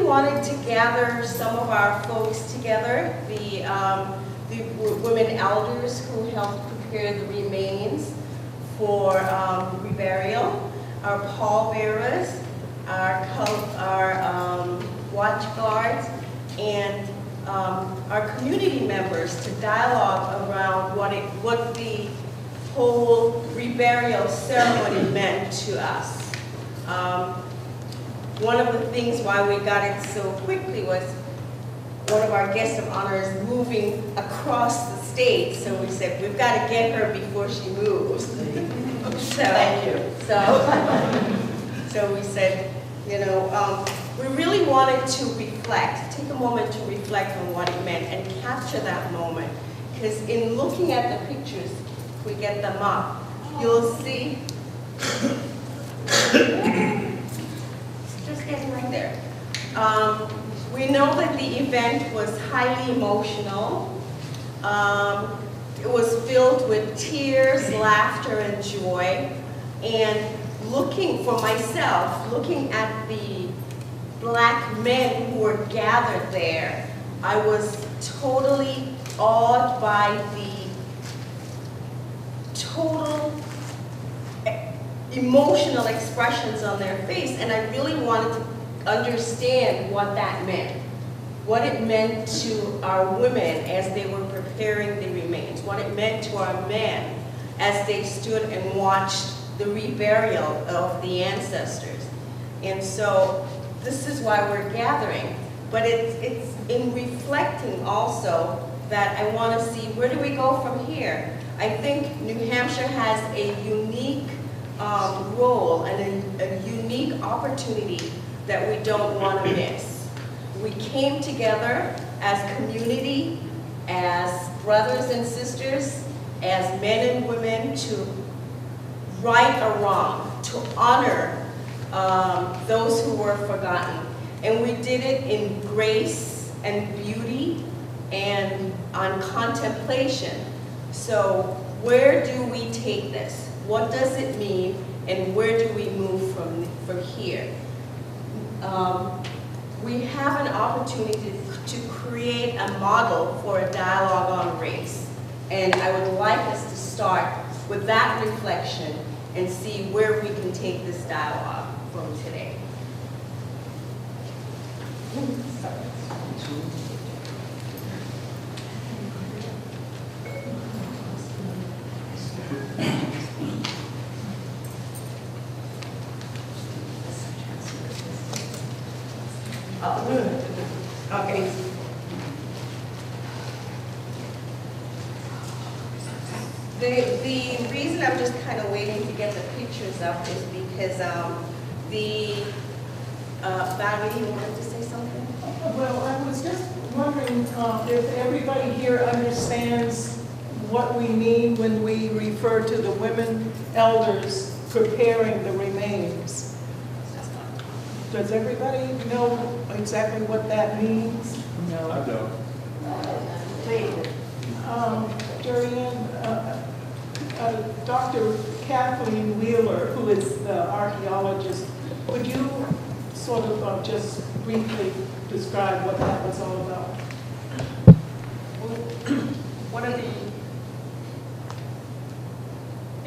wanted to gather some of our folks together, the women elders who helped prepare the remains for reburial, our pallbearers, our watch guards, and our community members to dialogue around what the whole reburial ceremony meant to us. One of the things why we got it so quickly was one of our guests of honor is moving across the state, so we said, we've got to get her before she moves. Thank you. So we said, you know, we really wanted to reflect, take a moment to reflect on what it meant and capture that moment. Because in looking at the pictures, if we get them up, you'll see, just getting right there. We know that the event was highly emotional. It was filled with tears, laughter, and joy. And looking for myself, looking at the black men who were gathered there, I was totally awed by the total emotional expressions on their face, and I really wanted to understand what that meant. What it meant to our women as they were preparing the remains, what it meant to our men as they stood and watched the reburial of the ancestors. And so this is why we're gathering. But it's in reflecting also that I want to see, where do we go from here? I think New Hampshire has a unique role and a unique opportunity that we don't want to miss. We came together as community, as brothers and sisters, as men and women to right a wrong, to honor those who were forgotten. And we did it in grace and beauty and on contemplation. So where do we take this? What does it mean, and where do we move from here? We have an opportunity to create a model for a dialogue on race. And I would like us to start with that reflection and see where we can take this dialogue from today. Okay. The reason I'm just kind of waiting to get the pictures up is because Valerie, you wanted to say something? Well, I was just wondering if everybody here understands what we mean when we refer to the women elders preparing the remains. Does everybody know exactly what that means? No. I don't. Durian, Dr. Kathleen Wheeler, who is the archaeologist, would you sort of just briefly describe what that was all about? One of the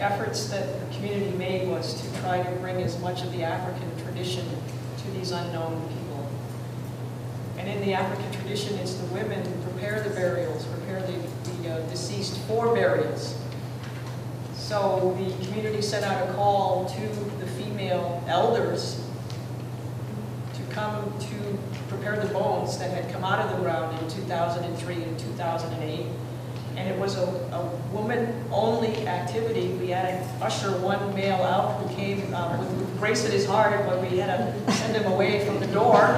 efforts that the community made was to try to bring as much of the African tradition to these unknown people. And in the African tradition, it's the women who prepare the burials, prepare the deceased for burials. So the community sent out a call to the female elders to come to prepare the bones that had come out of the ground in 2003 and 2008. And it was a woman-only activity. We had to usher one male out who came with grace at his heart, but we had to send him away from the door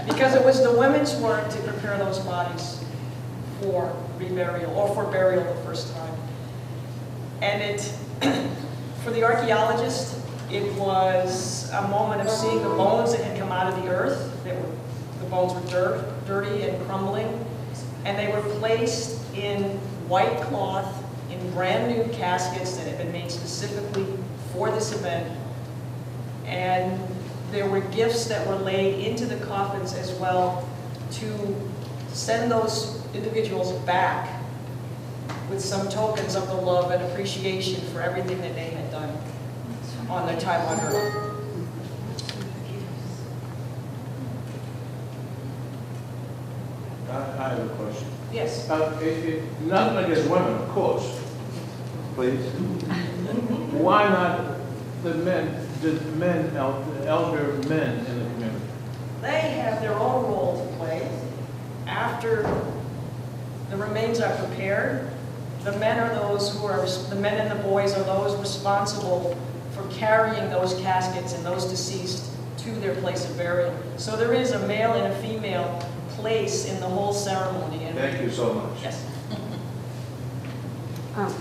because it was the women's work to prepare those bodies for reburial or for burial the first time. And for the archaeologist, it was a moment of seeing the bones that had come out of the earth. The bones were dirty and crumbling, and they were placed in white cloth in brand new caskets that had been made specifically for this event. And there were gifts that were laid into the coffins as well to send those individuals back with some tokens of the love and appreciation for everything that they had done on their time on earth. I have a question. Yes. Nothing against women, of course. Please. Why not the elder men in the community? They have their own role to play. After the remains are prepared, the men and the boys are those responsible for carrying those caskets and those deceased to their place of burial. So there is a male and a female place in the whole ceremony. And Thank you so much. yes.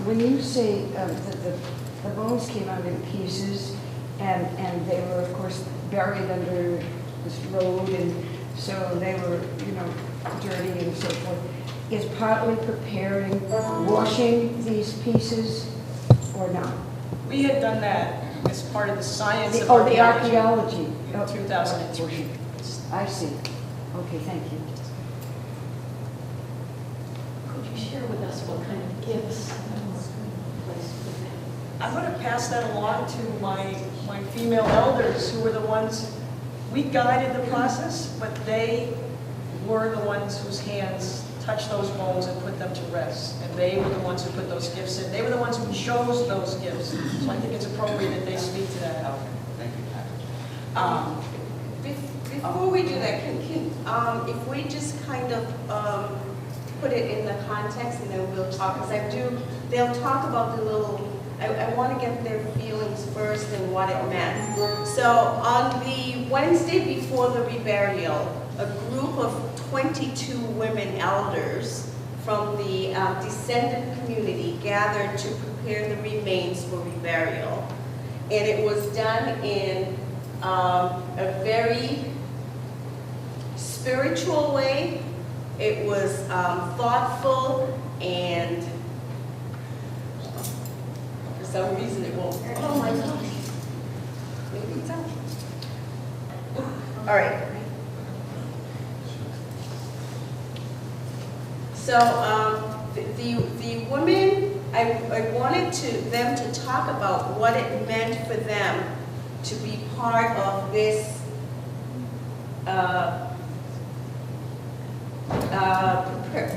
When you say that the bones came out in pieces and they were, of course, buried under this road, and so they were, dirty and so forth, is partly preparing, washing these pieces or not? We had done that as part of the science of The archaeology. in 2003. I see. Okay, thank you. Could you share with us what kind of gifts? I'm going to pass that along to my female elders, who were the ones, we guided the process, but they were the ones whose hands touched those bones and put them to rest. And they were the ones who put those gifts in. They were the ones who chose those gifts. So I think it's appropriate that they speak to that. Okay, thank you, Patrick. Before we do that, if we just kind of put it in the context, and then we'll talk, because they'll talk about the little, I want to get their feelings first and what it meant. So on the Wednesday before the reburial, a group of 22 women elders from the descendant community gathered to prepare the remains for reburial. And it was done in a very spiritual way. It was thoughtful, and for some reason it won't. Oh my gosh. Maybe it's out. All right. So the women, I wanted them to talk about what it meant for them to be part of this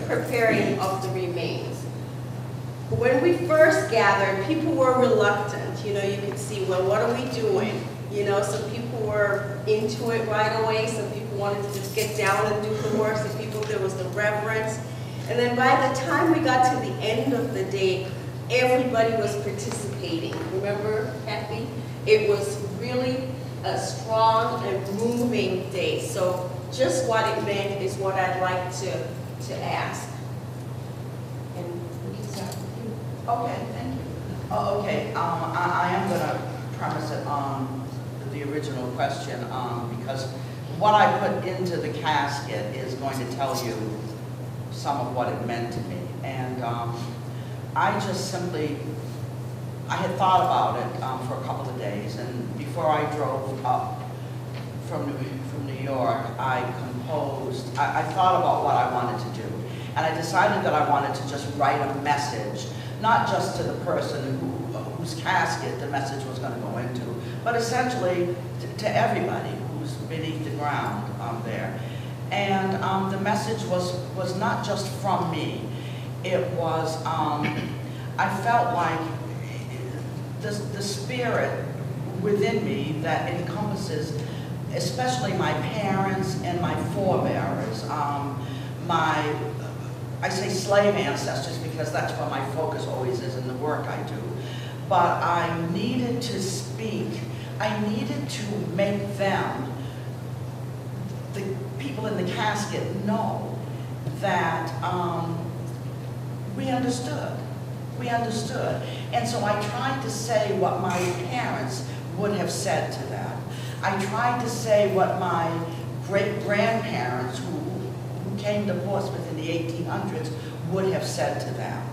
preparing of the remains. When we first gathered, people were reluctant. You could see, well, what are we doing? Some people were into it right away. Some people wanted to just get down and do the work. Some people, there was the reverence. And then by the time we got to the end of the day, everybody was participating. Remember, Kathy? It was really a strong and moving day. So just what it meant is what I'd like to ask. And we can start with you. Okay, thank you. Oh, okay, I am going to premise it on the original question because what I put into the casket is going to tell you some of what it meant to me. And I just simply, I had thought about it for a couple of days, and before I drove up from New York, I thought about what I wanted to do. And I decided that I wanted to just write a message, not just to the person whose casket the message was going to go into, but essentially to everybody who's beneath the ground there. And the message was not just from me. It was, I felt like the spirit within me that encompasses especially my parents and my forebearers, I say slave ancestors because that's where my focus always is in the work I do. But I needed to speak. I needed to make them, the people in the casket, know that we understood. We understood. And so I tried to say what my parents would have said to them. I tried to say what my great-grandparents who came to Portsmouth in the 1800s would have said to them.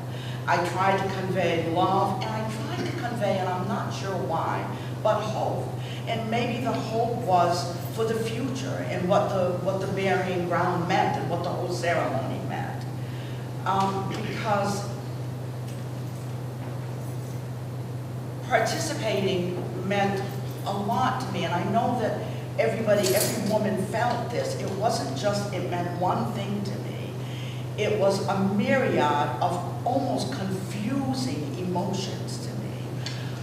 I tried to convey love, and I tried to convey, and I'm not sure why, but hope. And maybe the hope was for the future and what the burying ground meant and what the whole ceremony meant. Because participating meant a lot to me, and I know that every woman felt this. It wasn't just, it meant one thing to me. It was a myriad of almost confusing emotions to me.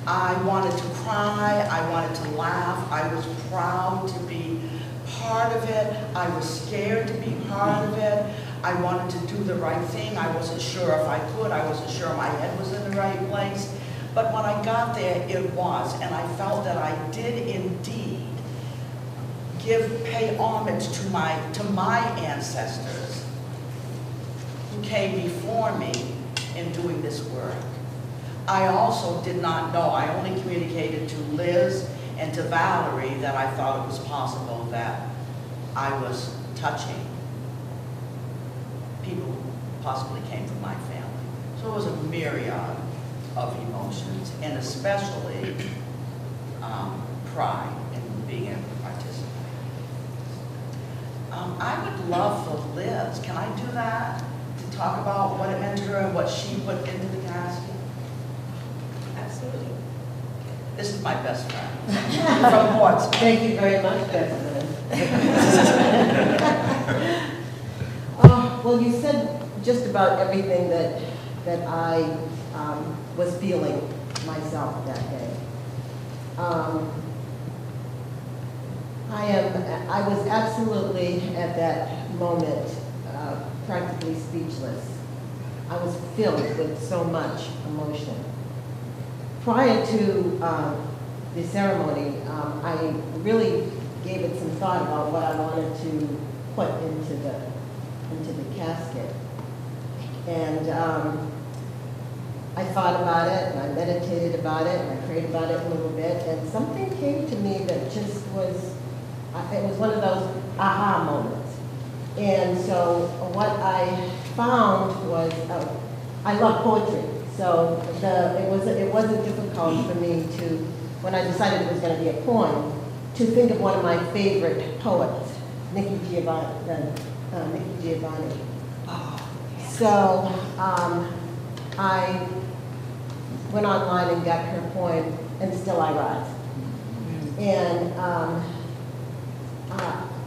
I wanted to cry, I wanted to laugh, I was proud to be part of it, I was scared to be part of it, I wanted to do the right thing, I wasn't sure if I could, I wasn't sure my head was in the right place. But when I got there, it was, and I felt that I did indeed pay homage to my ancestors who came before me in doing this work. I also did not know, I only communicated to Liz and to Valerie that I thought it was possible that I was touching people who possibly came from my family. So it was a myriad of emotions, and especially pride in being able to participate. I would love for Liz, can I do that? To talk about what it meant to her and what she put into the casket? Absolutely. This is my best friend from Portsmouth. Thank you very much, Beth. Well, you said just about everything that I was feeling myself that day. I was absolutely at that moment practically speechless. I was filled with so much emotion. Prior to the ceremony, I really gave it some thought about what I wanted to put into the casket. And I thought about it, and I meditated about it, and I prayed about it a little bit, and something came to me that just was, it was one of those aha moments. And so what I found was, I love poetry, so it wasn't difficult for me to, when I decided it was going to be a poem, to think of one of my favorite poets, Nikki Giovanni. So I went online and got her poem, And Still I Rise. And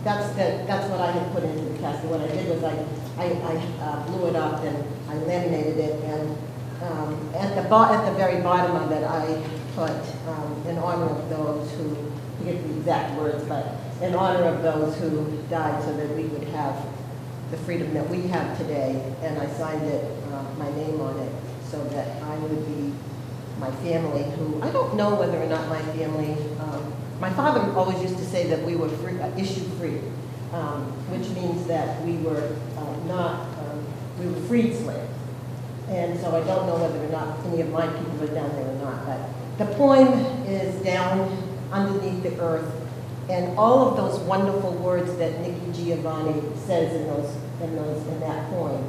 that's what I had put into the casket. What I did was I blew it up and I laminated it, and at the very bottom of it I put in honor of those who, I forget the exact words, but in honor of those who died so that we would have the freedom that we have today, and I signed it, my name on it, so that I would be my family, who, I don't know whether or not my family, my father always used to say that we were free, issue free, which means that we were we were freed slaves. And so I don't know whether or not any of my people are down there or not, but the poem is down underneath the earth, and all of those wonderful words that Nikki Giovanni says in that poem,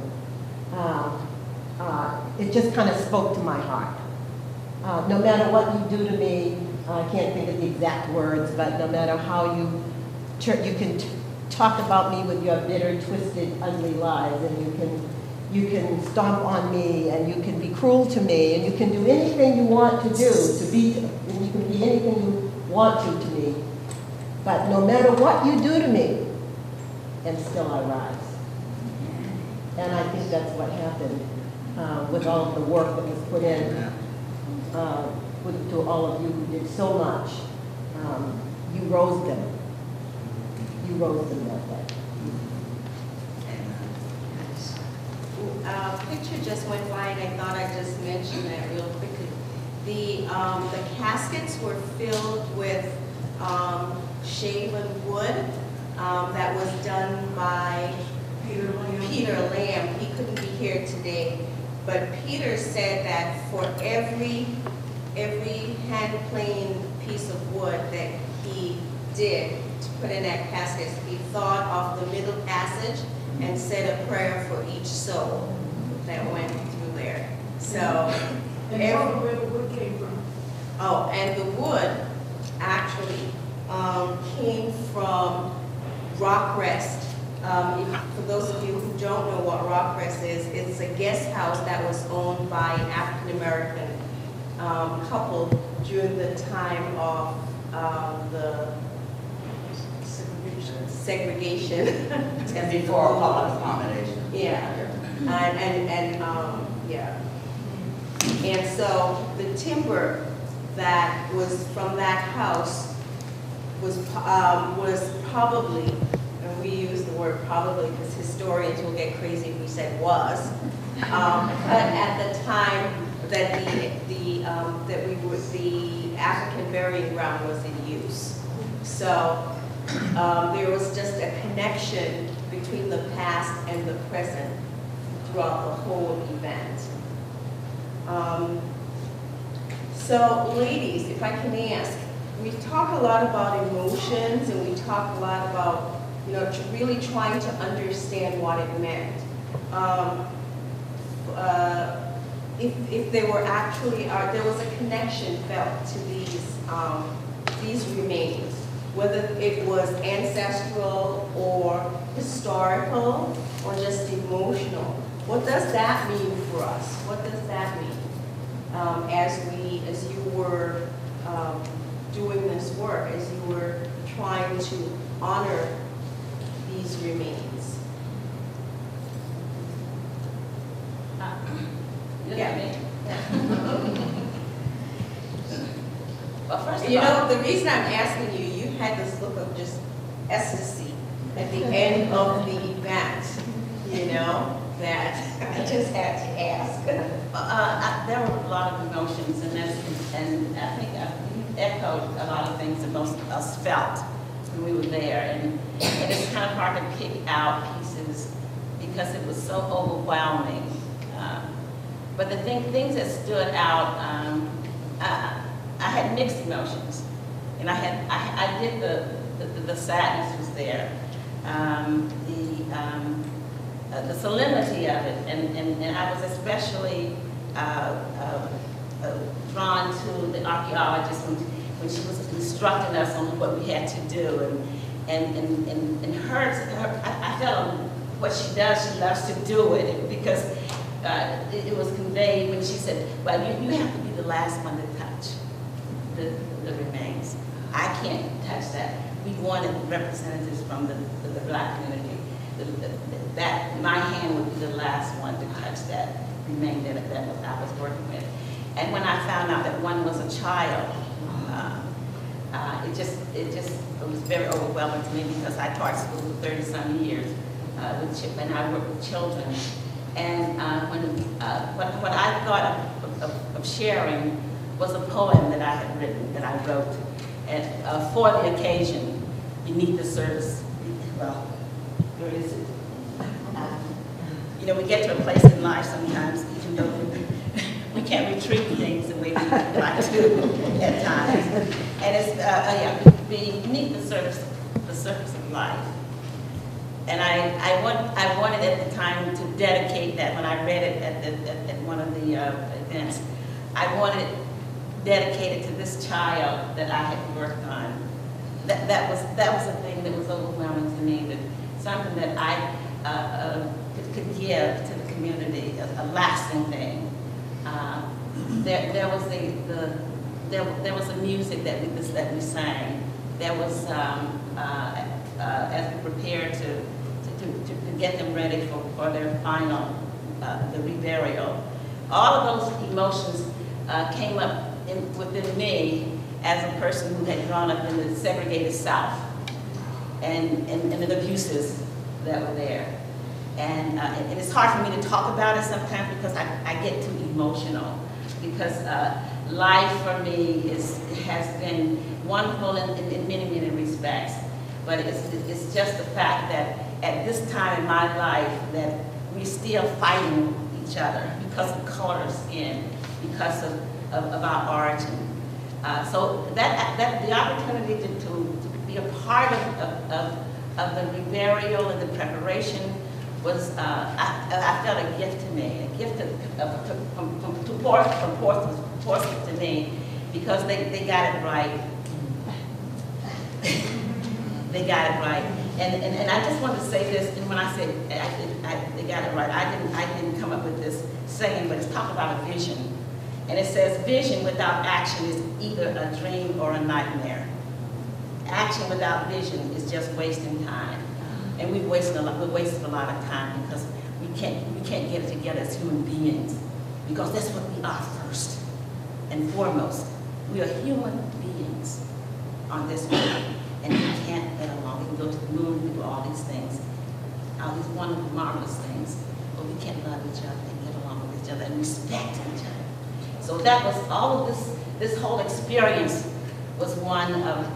it just kind of spoke to my heart. No matter what you do to me, I can't think of the exact words, but no matter how you can talk about me with your bitter, twisted, ugly lies, and you can stomp on me, and you can be cruel to me, and you can do anything you want to do and you can be anything you want to me. But no matter what you do to me, and still I rise. And I think that's what happened with all of the work that was put in, to all of you who did so much. You rose them. You rose them that day. Picture just went by, and I thought I'd just mention that real quickly. The caskets were filled with shaven wood that was done by Peter Lamb. He couldn't be here today, but Peter said that for every hand-planed piece of wood that he did to put in that casket, he thought of the middle passage and said a prayer for each soul that went through there. So, And tell them where the wood came from. oh, and the wood actually came from Rock Rest. For those of you who don't know what Rock Rest is, it's a guest house that was owned by an African-American couple during the time of the segregation. And before public accommodation. Yeah, yeah. And so the timber that was from that house was probably, and we use the word probably because historians will get crazy if we said was, but at the time that the African burying ground was in use. So there was just a connection between the past and the present throughout the whole event. So ladies, if I can ask, we talk a lot about emotions and we talk a lot about, really trying to understand what it meant. If there were actually, there was a connection felt to these remains, whether it was ancestral or historical or just emotional. What does that mean for us? What does that mean as you were doing this work, as you were trying to honor these remains? Yeah. Well, first You of all, know, the reason I'm asking you, you had this look of just ecstasy at the end of the event, that I just had to ask. there were a lot of emotions, and I think you echoed a lot of things that most of us felt when we were there, and it's kind of hard to pick out pieces because it was so overwhelming. But the things that stood out, I had mixed emotions, and I did the sadness was there, the solemnity of it, and I was especially drawn to the archaeologist when she was instructing us on what we had to do, and her I felt what she does, she loves to do it because it was conveyed when she said, well, you have to be the last one to touch the remains. I can't touch that. We wanted representatives from the Black community. That my hand would be the last one to touch that remain that I was working with. And when I found out that one was a child, it was very overwhelming to me because I taught school for 30-some years, and I work with children. And what I thought of sharing was a poem that I had written, that I wrote, and for the occasion, beneath the surface. Well, where is it? We get to a place in life sometimes, even though we can't retrieve things the way we like to at times. And it's beneath the surface of life. And I wanted at the time to dedicate that when I read it at one of the events. I wanted it dedicated to this child that I had worked on. That was a thing that was overwhelming to me, but something that I could give to the community, a lasting thing. There was the music that we sang. There was as we prepared to get them ready for their final the reburial. All of those emotions came up within me as a person who had grown up in the segregated South and the abuses that were there. And it's hard for me to talk about it sometimes because I get too emotional, because life for me has been wonderful in many respects, but it's just the fact that at this time in my life that we're still fighting each other because of color of skin, because of our origin. So that the opportunity to be a part of the reburial and the preparation was, I felt a gift to me, a gift from Portsmouth to me, because they got it right. They got it right. And I just want to say this, and when I say they got it right, I didn't come up with this saying, but it's talk about a vision. And it says, vision without action is either a dream or a nightmare. Action without vision is just wasting time. And we've wasted a lot of time because we can't get it together as human beings. Because that's what we are first and foremost. We are human beings on this earth. And we can't get along. We can go to the moon, we can do all these things, all these wonderful, marvelous things, but we can't love each other and get along with each other and respect each other. So that was all of this whole experience was one of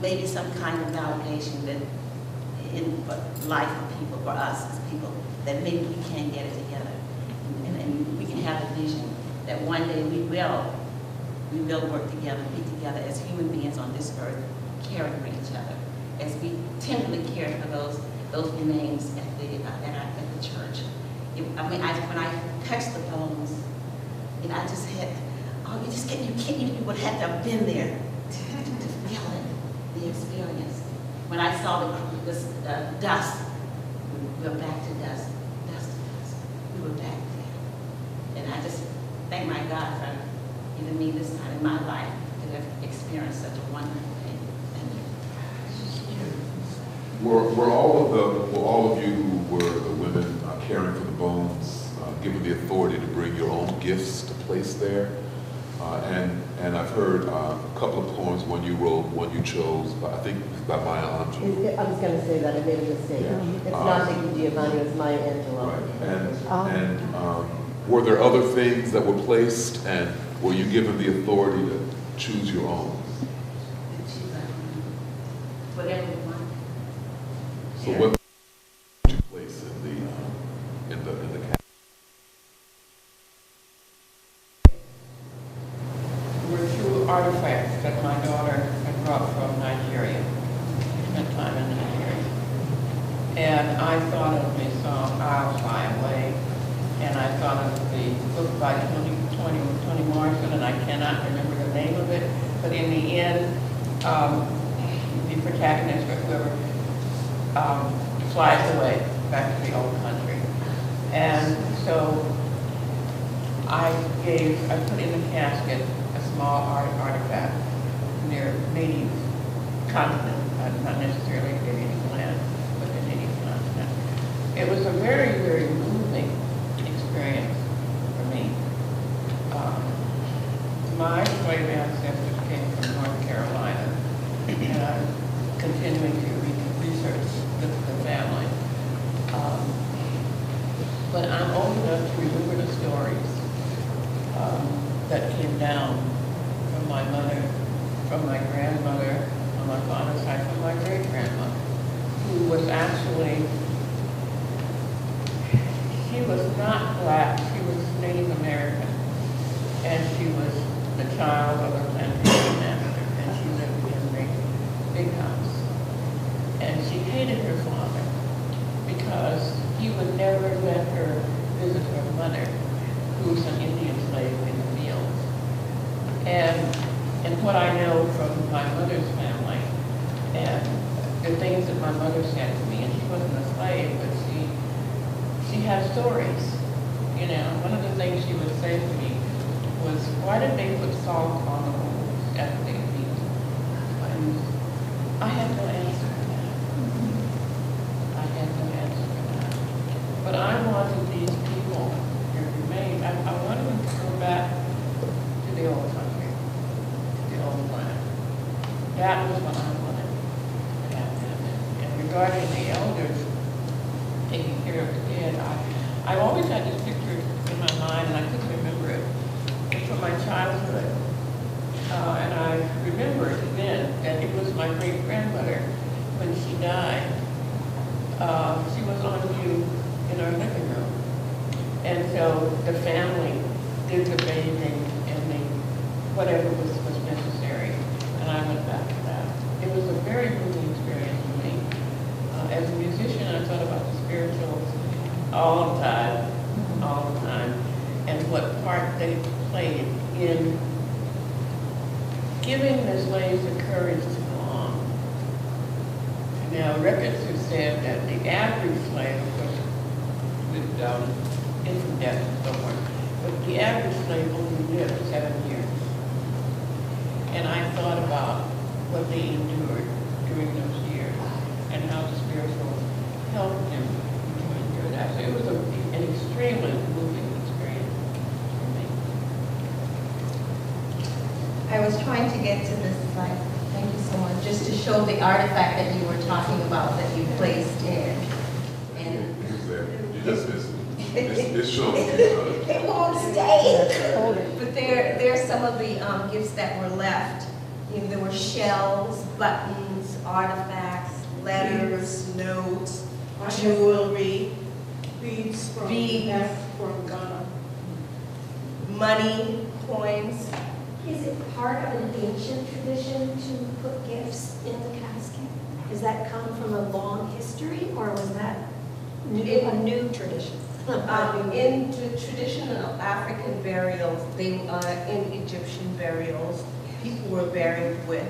maybe some kind of validation that in life for people, for us as people, that maybe we can get it together. And we can have a vision that one day we will work together, be together as human beings on this earth, caring for each other, as we tenderly care for those remains at the church. When I touched the bones, I just had, you would have to have been there to feel it, the experience. When I saw this dust, we were back to dust, dust to dust. We were back there. And I just thank my God for giving me this time in my life to have experienced such a wonderful thing. Thank you. Were all of you who were the women caring for the bones given the authority to bring your own gifts to place there? And I've heard a couple of poems, one you wrote, one you chose, I think by Maya Angelou. I was going to say that, I made a mistake. Yeah. It's not Nikki Giovanni, it's Maya Angelou. Right. And were there other things that were placed, and were you given the authority to choose your own? Whatever you want. So what did you place in the casket? Were two artifacts that my daughter had brought from Nigeria. She spent time in Nigeria. And I thought of the song I'll Fly Away, and I thought of the book by Toni Morrison, and I cannot remember the name of it, but in the end, the protagonist or whoever flies away back to the old country. And so I put in the casket a small artifact from their native continent, not necessarily their native land, but their native continent. It was a very, very moving experience for me. My slave ancestors came from North Carolina, and I'm continuing to research the family. But I'm old enough to remember the stories that came down from my mother, from my grandmother, on my father's side, from my great-grandmother, who was actually, she was not black, she was Native American, and she was the child of a plantation master, and she lived in a big house. And she hated her father because he would never let her visit her mother, who was an Indian slave in the fields. And what I know from my mother's family, and the things that my mother said to me, and she wasn't a slave, but she had stories. You know, one of the things she would say to me was, why did they put salt on the wounds after they beat them? And I had no answer to that. I had no answer to that. But I wanted these people to remain. I wanted them to go back to the old country, to the old land. That was what I wanted to happen. And regarding the elders taking care of the dead, I always had this picture in my mind, and I couldn't remember it. It's from my childhood. And I remember then that it was my great-grandmother when she died. She was on view in our living room. And so the family did the bathing and whatever was necessary. And I went back to that. It was a very moving experience for me. As a musician, I thought about the spirituals all the time, and what part they played in giving the slaves the courage to belong. Now, records have said that the average slave, of course, with infant death and so forth, but the average slave only lived 7 years. And I thought about what they endured during those years and how the spiritual helped them to endure that. So it was an extremely moving experience for me. I was trying to get to this slide, thank you so much, just to show the artifact that you were talking about that you placed in. And You just missed it. It shows you. it won't stay. Hold it. But there's some of the gifts that were left. You know, there were shells, buttons, artifacts, letters, notes, jewelry, Beads from Beads. from Ghana. money, coins. Is it part of an ancient tradition to put gifts in the casket? Does that come from a long history, or was that a new tradition? In the traditional African burials, in Egyptian burials, people were buried with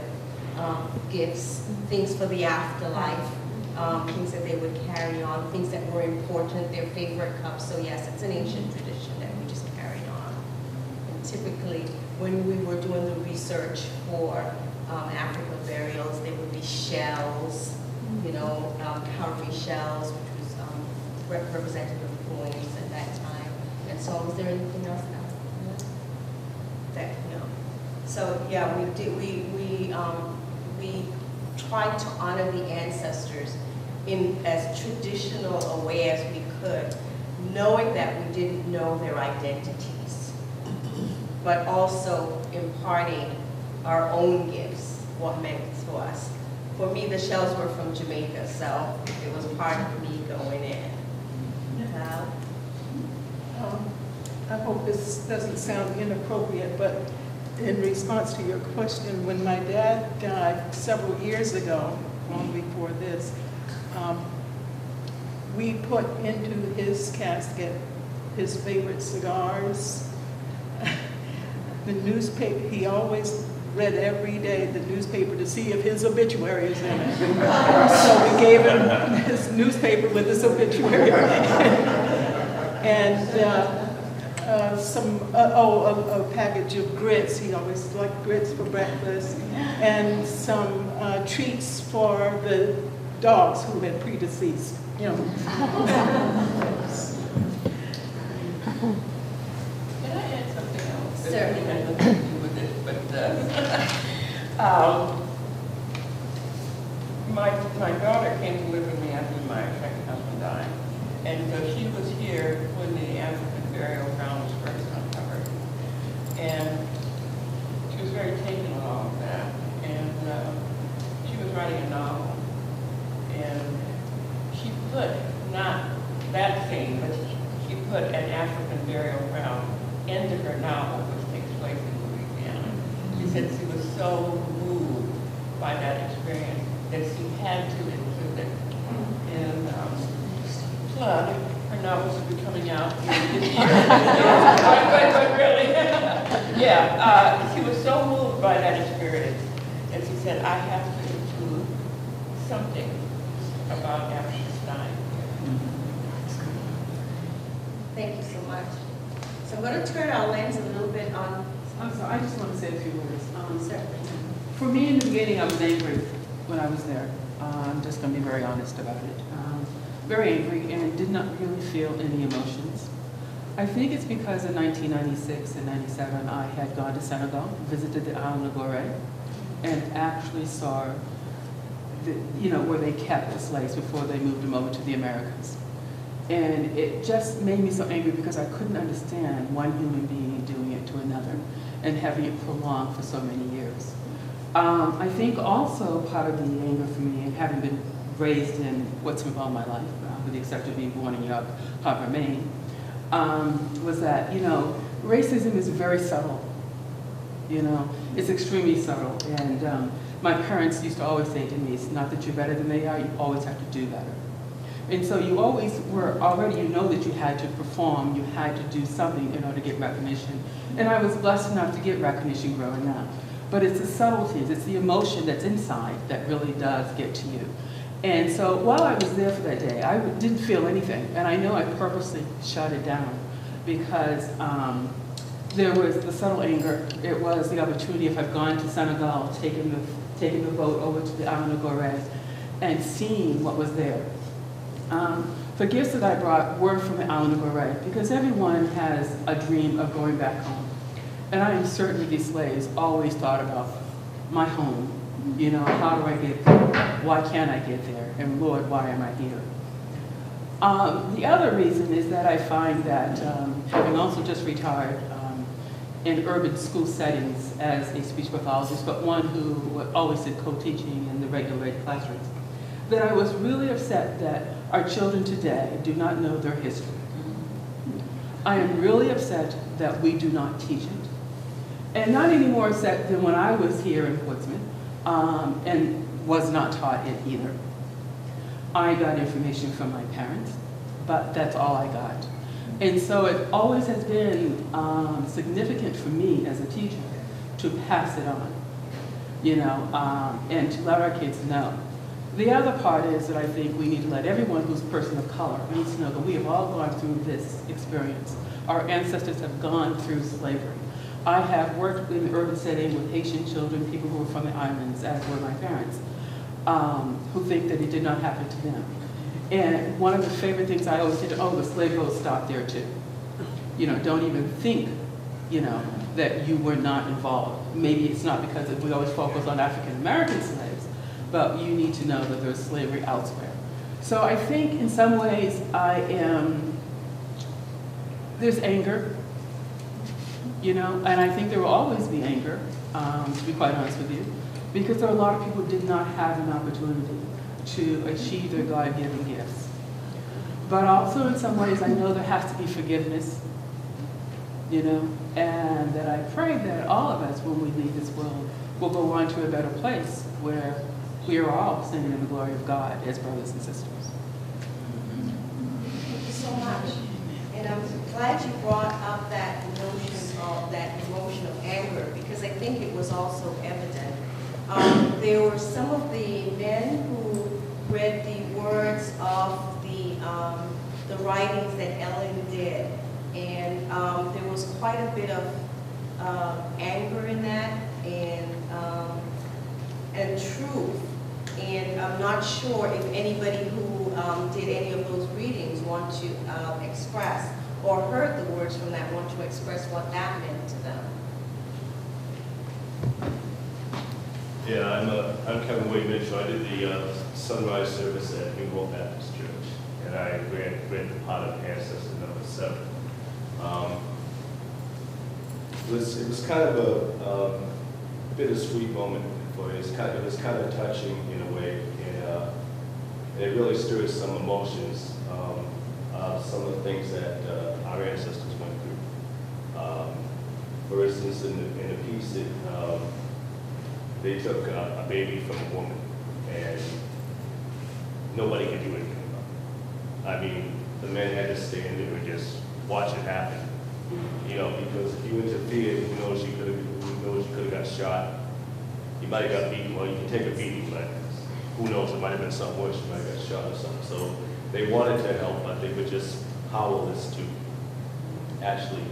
gifts, things for the afterlife, things that they would carry on, things that were important, their favorite cups. So yes, it's an ancient tradition that we just carried on. And typically, when we were doing the research for African burials, there would be shells, you know, cowrie shells, which was representative of coins at that time. And so, is there anything else that no? So yeah, we did. We tried to honor the ancestors in as traditional a way as we could, knowing that we didn't know their identities, but also imparting our own gifts, what meant to us. For me, the shells were from Jamaica, so it was part of me going in. I hope this doesn't sound inappropriate, but in response to your question, when my dad died several years ago, long before this, we put into his casket his favorite cigars, the newspaper. He always read every day the newspaper to see if his obituary is in it. So we gave him his newspaper with his obituary. And a package of grits. He always liked grits for breakfast, and some treats for the dogs who had predeceased. You know. Can I add something else? Certainly. It has nothing to do with this, but my daughter came to live with me after my second husband died, and so she was here when the African burial ground was first uncovered, and she was very taken with all of that, and she was writing a novel, and she put not that scene, but she put an African burial ground into her novel, which takes place in Louisiana. She said she was so moved by that experience that she had to include it. And plug, her novels will be coming out this year. but really, yeah, she was so moved by that experience, and she said, I have to include something about after she's dying. Thank you so much. So I'm going to turn our lens a little bit on. I'm sorry, I just want to say a few words. Certainly. For me, in the beginning, I was angry when I was there. I'm just going to be very honest about it. Very angry, and did not really feel any emotions. I think it's because in 1996 and 97, I had gone to Senegal, visited the island of Gorée, and actually saw where they kept the slaves before they moved them over to the Americas. And it just made me so angry because I couldn't understand one human being doing it to another and having it prolonged for so many years. I think also part of the anger for me, and having been raised in Western all my life, with the exception of being born in York Harbor, Maine, was that, racism is very subtle. It's extremely subtle. And my parents used to always say to me, it's not that you're better than they are, you always have to do better. And so you always were already, that you had to perform, you had to do something in order to get recognition. And I was blessed enough to get recognition growing up. But it's the subtleties, it's the emotion that's inside that really does get to you. And so while I was there for that day, I didn't feel anything. And I know I purposely shut it down because there was the subtle anger. It was the opportunity, if I've gone to Senegal, taking the boat over to the island of Gorée and seeing what was there. The gifts that I brought were from the island of Gorée because everyone has a dream of going back home. And I am certain these slaves always thought about my home. You know, how do I get there? Why can't I get there? And Lord, why am I here? The other reason is that I find that having also just retired in urban school settings as a speech pathologist, but one who always did co-teaching in the regular ed classrooms, that I was really upset that our children today do not know their history. I am really upset that we do not teach it. And not any more upset than when I was here in Portsmouth and was not taught it either. I got information from my parents, but that's all I got. And so it always has been significant for me as a teacher to pass it on, you know, and to let our kids know. The other part is that I think we need to let everyone who's a person of color needs to know that we have all gone through this experience. Our ancestors have gone through slavery. I have worked in the urban setting with Haitian children, people who were from the islands, as were my parents, who think that it did not happen to them. And one of the favorite things I always said, oh, the slave boat stopped there too. You know, don't even think, you know, that you were not involved. Maybe it's not because we always focus on African-American slaves, but you need to know that there's slavery elsewhere. So I think in some ways there's anger, you know, and I think there will always be anger, to be quite honest with you, because there are a lot of people who did not have an opportunity to achieve their God-given gifts. But also in some ways I know there has to be forgiveness, you know, and that I pray that all of us, when we leave this world, will go on to a better place where we are all singing in the glory of God as brothers and sisters. Thank you so much. And I'm glad you brought up that notion of that emotion of anger, because I think it was also evident. There were some of the men who read the words of the writings that Ellen did, and there was quite a bit of anger in that and truth. And I'm not sure if anybody who did any of those readings want to express or heard the words from that want to express what that meant to them. Yeah, I'm Kevin Wade Mitchell. I did the sunrise service at New Hope Baptist Church, and I read the part of Ancestor number 7. It was kind of a bittersweet moment for me. It was kind of touching in a way, and it really stirred some emotions. Some of the things that our ancestors went through. For instance, in the piece, they took a baby from a woman, and nobody could do anything about it. I mean, the men had to stand there and just watch it happen. You know, because if you interfered, who knows, you could have got shot. You might have got beaten. Well, you can take a beating, but who knows, it might have been something worse. You might have got shot or something. So they wanted to help, but they were just powerless to actually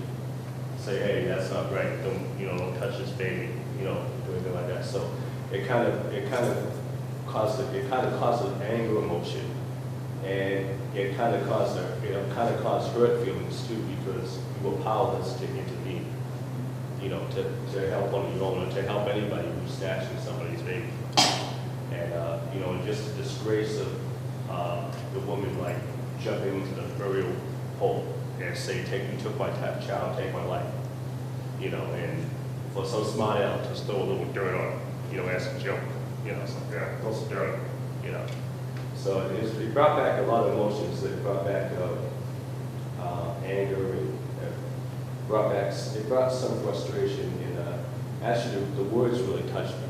say, hey, that's not right. Don't touch this baby. Do anything like that. So it kind of caused an anger emotion, and it kind of caused hurt feelings too, because you were powerless to intervene. To help on your own, or to help anybody who's snatching somebody's baby. And just the disgrace of the woman like jumping into the burial hole and say, you took my child, take my life. And for some smart aleck to throw a little dirt on, as a joke, throw some dirt, So it brought back a lot of emotions. It brought back anger, it brought some frustration, and actually the words really touched me,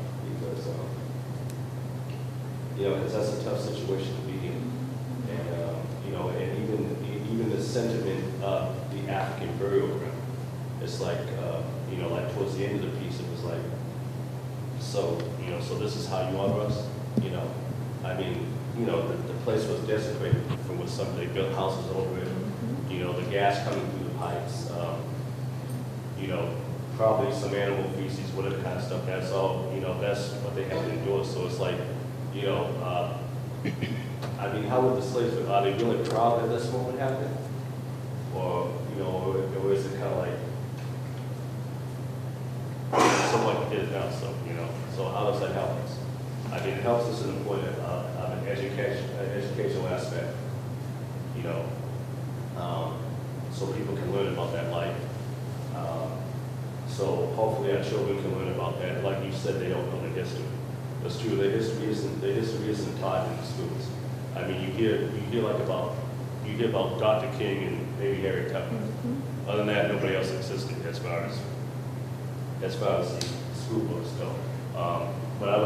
because that's a tough situation to be in, and and even the sentiment of the African burial ground. It's like like towards the end of the piece, it was like So, you know, so this is how you honor us, you know? I mean, you know, the place was desecrated from what they built houses over it. You know, the gas coming through the pipes, you know, probably some animal feces, whatever kind of stuff. That's all, you know, that's what they have to endure. So it's like, you know, I mean, how would the slaves, are they really proud that this moment happened? Or, you know, or is it kind of like, someone did it now, so, you know, so how does that help us? I mean, it helps us in the point of an educational aspect, you know, so people can learn about that life. So hopefully our children can learn about that. Like you said, they don't know the history. That's true. The history isn't taught in the schools. I mean, you hear about Dr. King and maybe Harry Tubman. Other than that, nobody else existed as far as the school books go. When I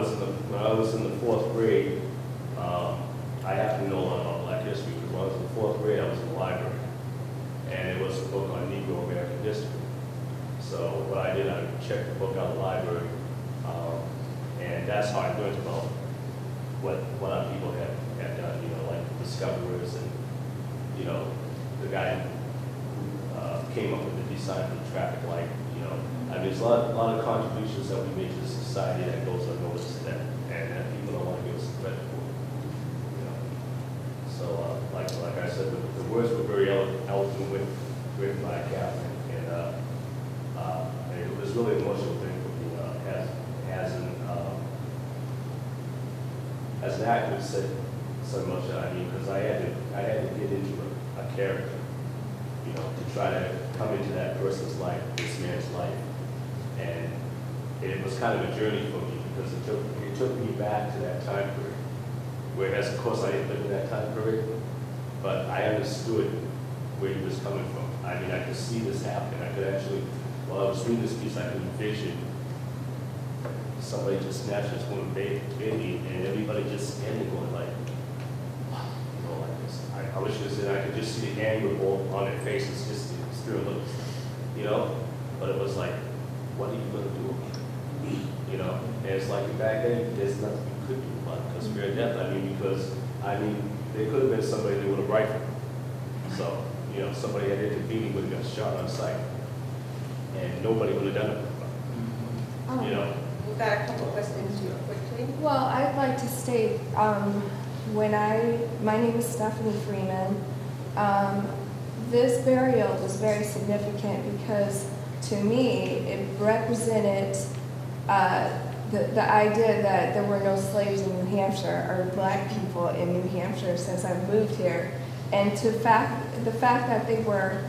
was in the fourth grade, I happened to know a lot about Black history because when I was in the fourth grade, I was in the library, and it was a book on Negro American history. So what I did, I checked the book out of the library, and that's how I learned about what our people had done. You know, like discoverers and, you know, the guy who came up with the design for the traffic light. You know, I mean, there's a lot of contributions that we make to society that goes unnoticed, and that people don't want to give us credit for. You know, so like I said, the words were very eloquent, written by Catherine, and it was really an emotional thing for me as an actor. Said so much. I mean, because I had to get into a character, you know, to try to come into that person's life, this man's life. And it was kind of a journey for me because it took me back to that time period. Whereas, of course, I didn't live in that time period, but I understood where he was coming from. I mean, I could see this happening. I could actually, while I was reading this piece, I could envision somebody just snatch this woman baby, and everybody just standing going like, you know, like this. I wish I could just see the anger on their faces, just through looks, you know. But it was like, what are you going to do? You know, and it's like back then, there's nothing you could do about it because fear of death. I mean, there could have been somebody that would have rifled. So, you know, somebody had intervened would have got shot on sight, and nobody would have done it. You know. We've got a couple of questions real quickly. Well, I'd like to state, my name is Stephanie Freeman. This burial was very significant because to me, it represented the idea that there were no slaves in New Hampshire or Black people in New Hampshire since I moved here. And the fact that they were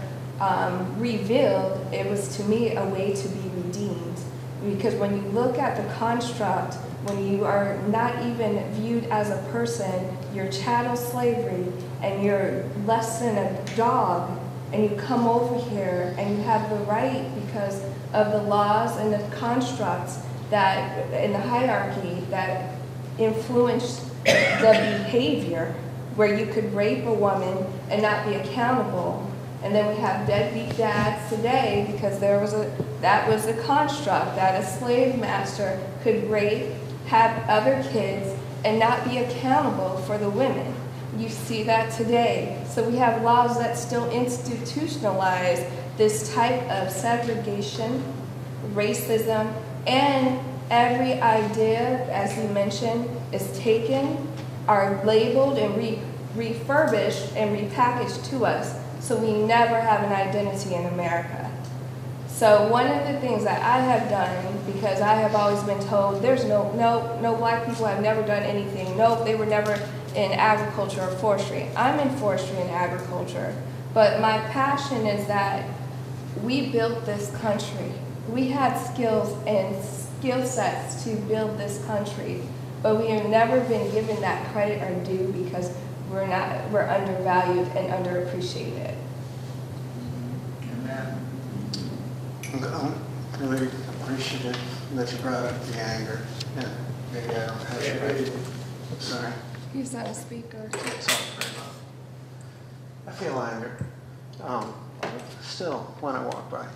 revealed, it was to me a way to be redeemed. Because when you look at the construct, when you are not even viewed as a person, you're chattel slavery and you're less than a dog, and you come over here and you have the right because of the laws and the constructs that in the hierarchy that influenced the behavior where you could rape a woman and not be accountable. And then we have deadbeat dads today because that was a construct that a slave master could rape, have other kids, and not be accountable for the women. You see that today. So we have laws that still institutionalize this type of segregation, racism, and every idea, as you mentioned, is taken, are labeled and refurbished and repackaged to us. So we never have an identity in America. So one of the things that I have done, because I have always been told there's no Black people have never done anything. No, they were never in agriculture or forestry. I'm in forestry and agriculture. But my passion is that we built this country. We had skills and skill sets to build this country. But we have never been given that credit or due because we're undervalued and underappreciated. Amen. I'm really appreciative that you brought up the anger. Yeah, maybe I don't have it right. Sorry. He's not a speaker. I feel anger. Still, when I walk by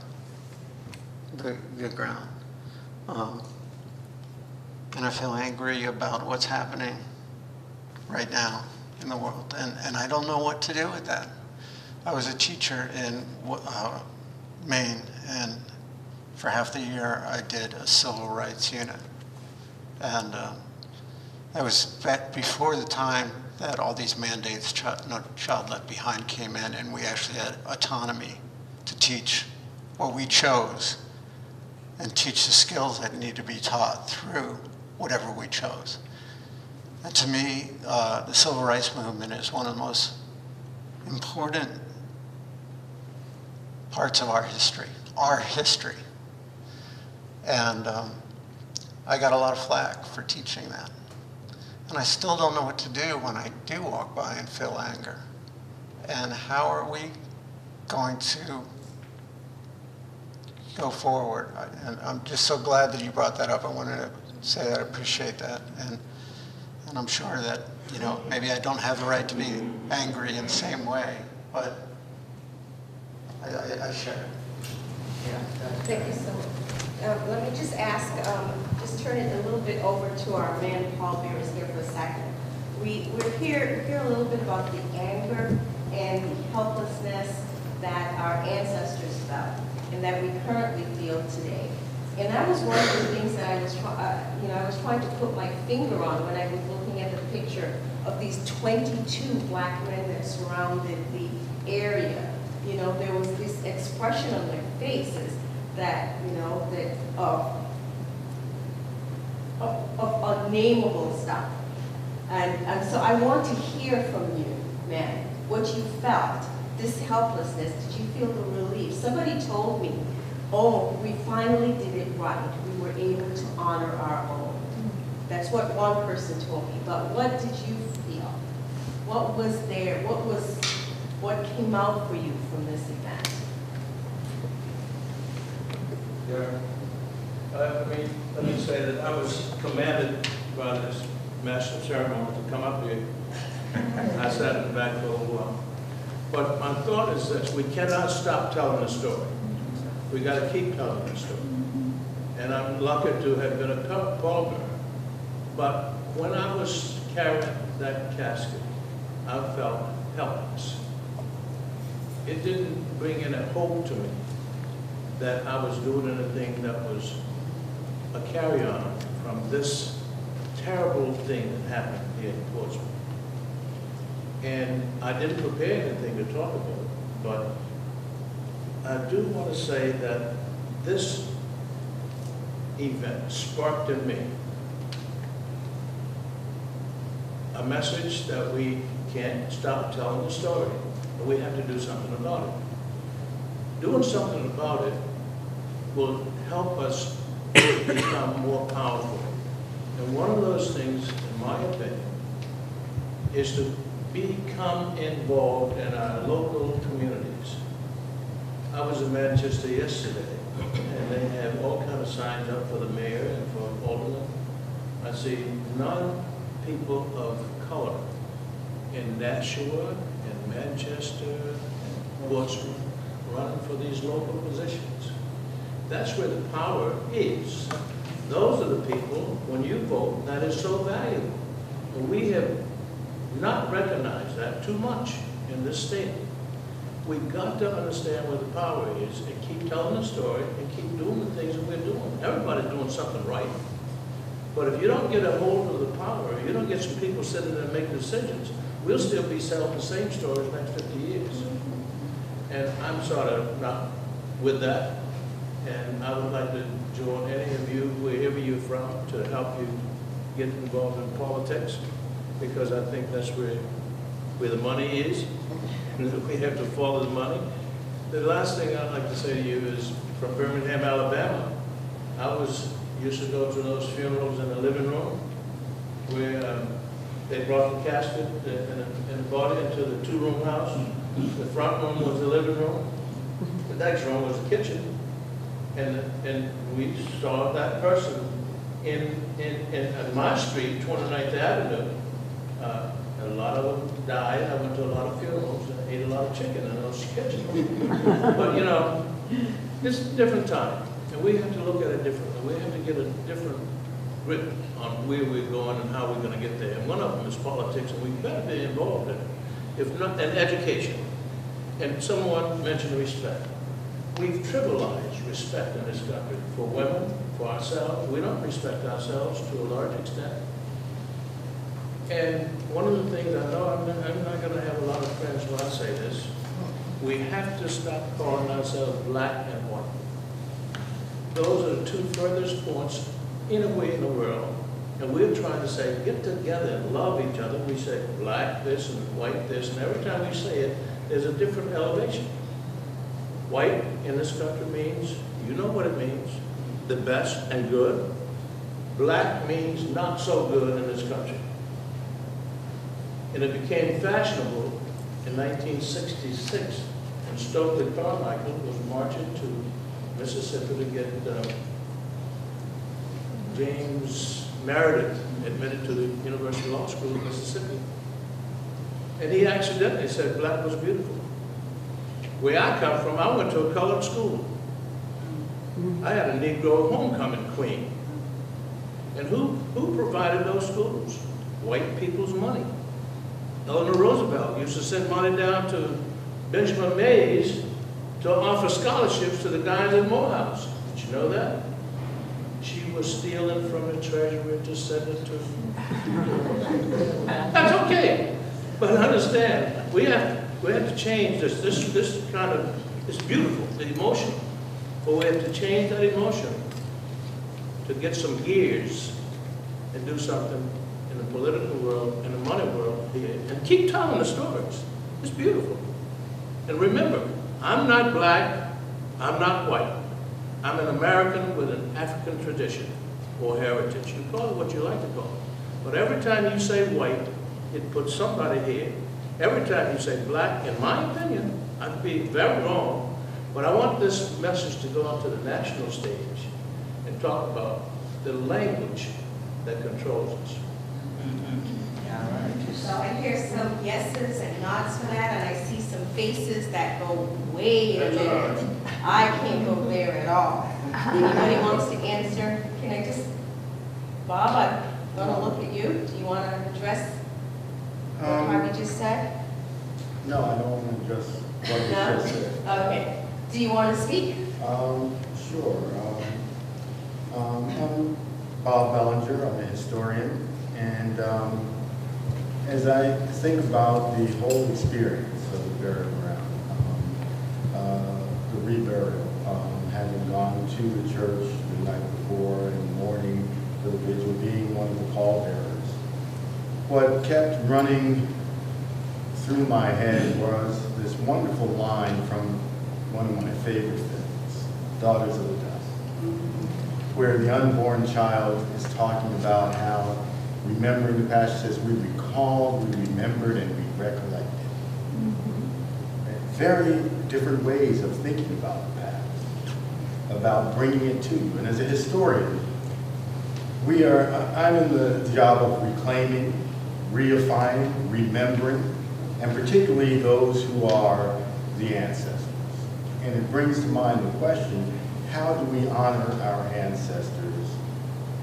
the ground. and I feel angry about what's happening right now in the world. And I don't know what to do with that. I was a teacher in Maine, and for half the year I did a civil rights unit. And that was before the time that all these mandates, no child left behind, came in, and we actually had autonomy to teach what we chose and teach the skills that need to be taught through whatever we chose. And to me, the civil rights movement is one of the most important parts of our history. And I got a lot of flack for teaching that. And I still don't know what to do when I do walk by and feel anger. And how are we going to go forward? And I'm just so glad that you brought that up. I wanted to say that I appreciate that. And I'm sure that, you know, maybe I don't have the right to be angry in the same way, but I share it. Yeah. Thank you so much. Let me just ask, just turn it a little bit over to our man, Paul Beers, here for a second. We're here a little bit about the anger and the helplessness that our ancestors felt and that we currently feel today. And that was one of the things that I was trying to put my finger on when I was looking at the picture of these 22 black men that surrounded the area. You know, there was this expression on their faces that, you know, that of unnameable stuff. And so I want to hear from you, man, what you felt, this helplessness. Did you feel the relief? Somebody told me, oh, we finally did it right. We were able to honor our own. That's what one person told me. But what did you feel? What was there? What came out for you from this event? Yeah. Let me say that I was commanded by this master of ceremony to come up here. I sat in the back for a little while. But my thought is this: we cannot stop telling the story. We got to keep telling the story. And I'm lucky to have been a pallbearer. But when I was carrying that casket, I felt helpless. It didn't bring in a hope to me that I was doing anything that was a carry-on from this terrible thing that happened here in Portsmouth. And I didn't prepare anything to talk about, but I do want to say that this event sparked in me a message that we can't stop telling the story, but we have to do something about it. Doing something about it will help us become more powerful. And one of those things, in my opinion, is to become involved in our local communities. I was in Manchester yesterday, and they have all kinds of signs up for the mayor and for aldermen. I see non-people of color in Nashua, in Manchester, and Portsmouth running for these local positions. That's where the power is. Those are the people, when you vote, that is so valuable. And we have not recognized that too much in this state. We've got to understand where the power is and keep telling the story and keep doing the things that we're doing. Everybody's doing something right. But if you don't get a hold of the power, you don't get some people sitting there and making decisions, we'll still be selling the same stories next 50 years. And I'm sort of not with that. And I would like to join any of you, wherever you're from, to help you get involved in politics, because I think that's where the money is. We have to follow the money. The last thing I'd like to say to you is, from Birmingham, Alabama, I used to go to those funerals in the living room where they brought the casket and the body into the two-room house. The front room was the living room. The next room was the kitchen. And we saw that person in my street, 29th Avenue. A lot of them died. I went to a lot of funerals and ate a lot of chicken in those kitchens. But, you know, it's a different time. And we have to look at it differently. We have to get a different grip on on where we're going and how we're going to get there. And one of them is politics, and we better be involved in it. If not, and education. And someone mentioned respect. We've trivialized respect in this country for women, for ourselves. We don't respect ourselves to a large extent. And one of the things, I know I'm not going to have a lot of friends when I say this, we have to stop calling ourselves black and white. Those are the two furthest points in a way in the world. And we're trying to say, get together and love each other. We say black this and white this, and every time we say it, there's a different elevation. White in this country means, you know what it means, the best and good. Black means not so good in this country. And it became fashionable in 1966 when Stokely Carmichael was marching to Mississippi to get James Meredith admitted to the University Law School of Mississippi. And he accidentally said black was beautiful. Where I come from, I went to a colored school. I had a Negro homecoming queen. And who provided those schools? White people's money. Eleanor Roosevelt used to send money down to Benjamin Mays to offer scholarships to the guys at Morehouse. Did you know that? She was stealing from the treasury to send it to That's okay. But understand, we have to change this kind of, it's beautiful, the emotion. But we have to change that emotion to get some gears and do something in the political world and the money world here. And keep telling the stories. It's beautiful. And remember, I'm not black, I'm not white. I'm an American with an African tradition or heritage. You call it what you like to call it. But every time you say white, it puts somebody here. Every time you say black, in my opinion, I'd be very wrong, but I want this message to go onto the national stage and talk about the language that controls us. So I hear some yeses and nods for that, and I see some faces that go, wait a minute, I can't go there at all. Anybody wants to answer? Can I just, Bob, I'm going to look at you. Do you want to address what Harvey just said? No, I don't want to address what you No? just said. Okay. Do you want to speak? Sure. I'm Bob Bellinger. I'm a historian. And as I think about the whole experience of the burial ground, the reburial, having gone to the church the night before and morning for the vigil, being one of the pallbearers, what kept running through my head was this wonderful line from one of my favorite films, Daughters of the Dust, where the unborn child is talking about how remembering the past, says we recalled, we remembered, and we recollected. Very different ways of thinking about the past, about bringing it to you. And as a historian, I'm in the job of reclaiming, reifying, remembering, and particularly those who are the ancestors. And it brings to mind the question, how do we honor our ancestors,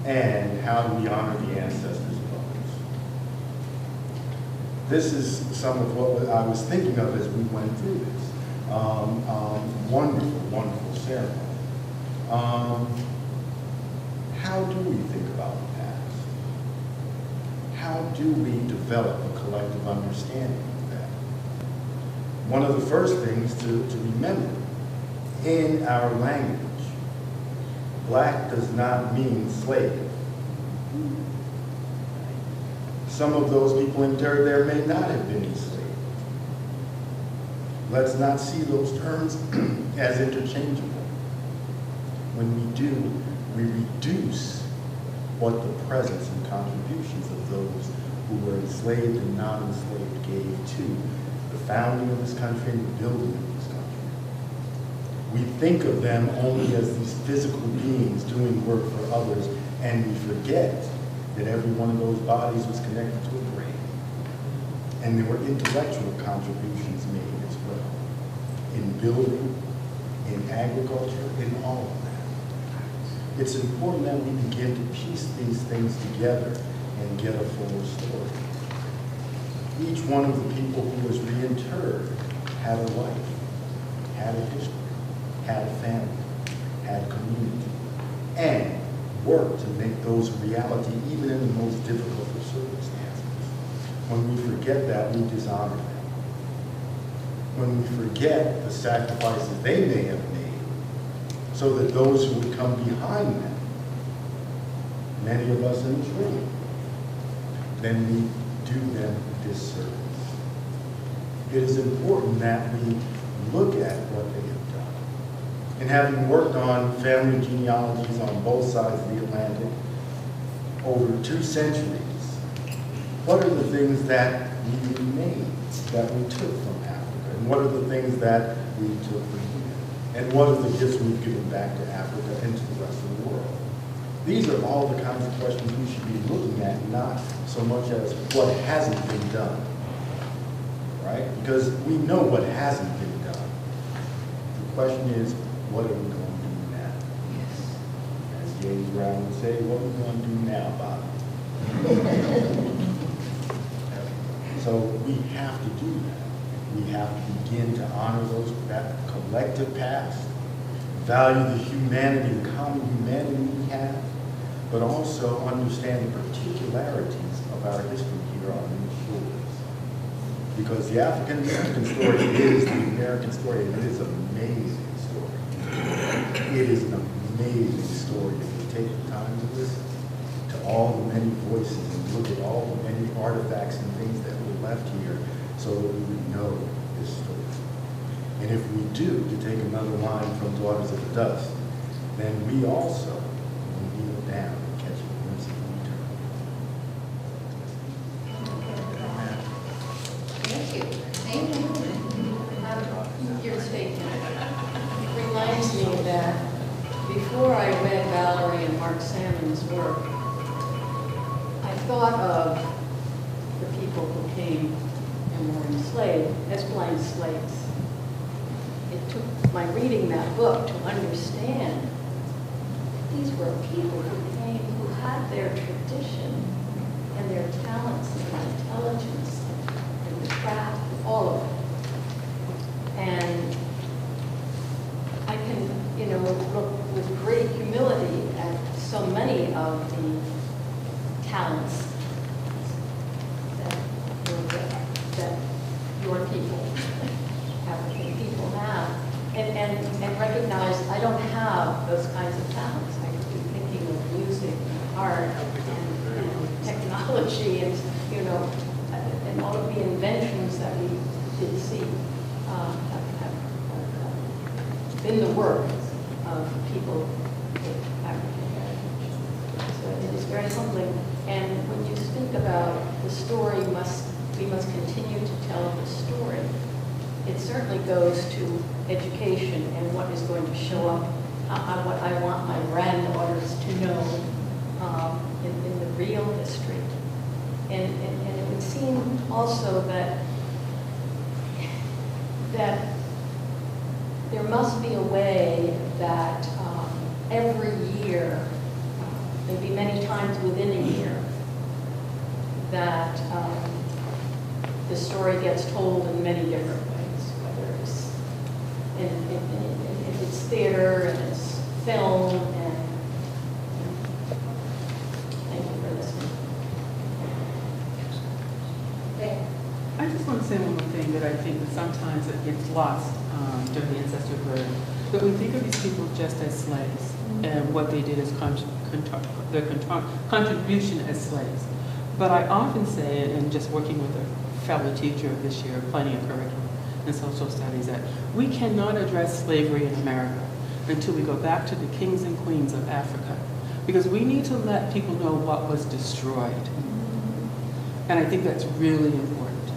and how do we honor the ancestors of others? This is some of what I was thinking of as we went through this. Wonderful, wonderful ceremony. How do we think about the past? How do we develop a collective understanding of that? One of the first things to remember, in our language, black does not mean slave. Some of those people interred there may not have been enslaved. Let's not see those terms as interchangeable. When we do, we reduce what the presence and contributions of those who were enslaved and non-enslaved gave to the founding of this country and the building of this country. We think of them only as these physical beings doing work for others, and we forget that every one of those bodies was connected to a brain. And there were intellectual contributions made as well, in building, in agriculture, in all of that. It's important that we begin to piece these things together and get a fuller story. Each one of the people who was reinterred had a life, had a history, had a family, had a community, and worked to make those a reality even in the most difficult of circumstances. When we forget that, we dishonor them. When we forget the sacrifices they may have made, so that those who would come behind them, many of us in this room, then we do them disservice. It is important that we look at what they have done. And having worked on family genealogies on both sides of the Atlantic over 2 centuries, what are the things that we remain, that we took from Africa? And what are the things that we took from here? And what are the gifts we've given back to Africa and to the rest of the world? These are all the kinds of questions we should be looking at, not so much as what hasn't been done, right? Because we know what hasn't been done. The question is, what are we going to do now? Yes. As James Brown would say, what are we going to do now, Bob? So we have to do that. We have to begin to honor that collective past, value the humanity, the common humanity we have, but also understand the particularities of our history here on these shores. Because the African-American story is the American story, and it is an amazing story. It is an amazing story if you take the time to listen to all the many voices and look at all the many artifacts and things that were left here so that we would know this story. And if we do, to take another line from Daughters of the Dust, then we also will kneel down and catch a glimpse of eternity. Thank you. Thank you. Your statement reminds me that before I read Valerie and Mark Salmon's work, I thought of the people who came and were enslaved as blind slaves. It took my reading that book to understand these were people who came, who had their tradition and their talents and intelligence and the craft, all of it. And I can, look with great humility at so many of the talents that your people, African people have, and recognize I don't have those kinds of talents. I could be thinking of music, art, and technology, and and all of the inventions that we did see have been the work of people with African heritage. So it is very humbling. And when you speak about the story, we must continue to tell the story. It certainly goes to education and what is going to show up, what I want my granddaughters to know in the real history. And it would seem also that there must be a way that every year, maybe many times within a year, that the story gets told in many different ways, whether it's if it's theater and it's film, and thank you for listening. Okay. I just want to say one more thing that I think that sometimes it gets lost during the ancestral burden. That we think of these people just as slaves and what they did as their contribution as slaves. But I often say, and just working with a fellow teacher this year, planning a curriculum in social studies, that we cannot address slavery in America until we go back to the kings and queens of Africa. Because we need to let people know what was destroyed. And I think that's really important.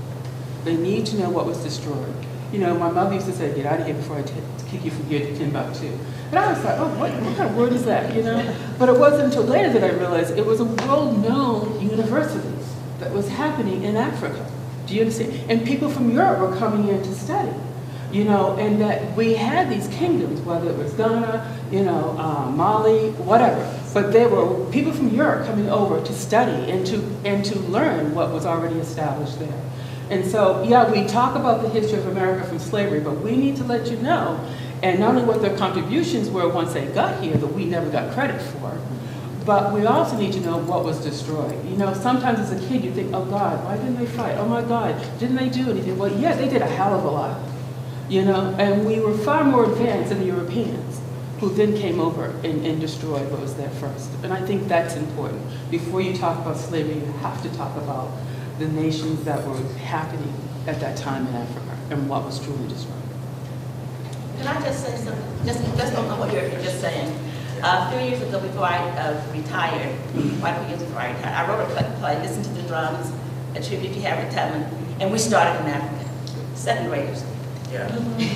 They need to know what was destroyed. My mother used to say, get out of here before I kick you from here to Timbuktu. And I was like, oh, what kind of word is that, But it wasn't until later that I realized it was a world-known university that was happening in Africa. Do you understand? And people from Europe were coming in to study. and that we had these kingdoms, whether it was Ghana, Mali, whatever. But there were people from Europe coming over to study and to learn what was already established there. And so, yeah, we talk about the history of America from slavery, but we need to let you know, and not only what their contributions were once they got here that we never got credit for, but we also need to know what was destroyed. Sometimes as a kid you think, oh God, why didn't they fight? Oh my God, didn't they do anything? Well, yeah, they did a hell of a lot, and we were far more advanced than the Europeans, who then came over and destroyed what was there first. And I think that's important. Before you talk about slavery, you have to talk about the nations that were happening at that time in Africa and what was truly destroyed. Can I just say something? Just on what you're just saying. 3 years ago, before I retired, quite a few years before I retired, I wrote a play, Listen to the Drums, a tribute to Harriet Tubman, and we started in Africa, 2nd graders. Yeah,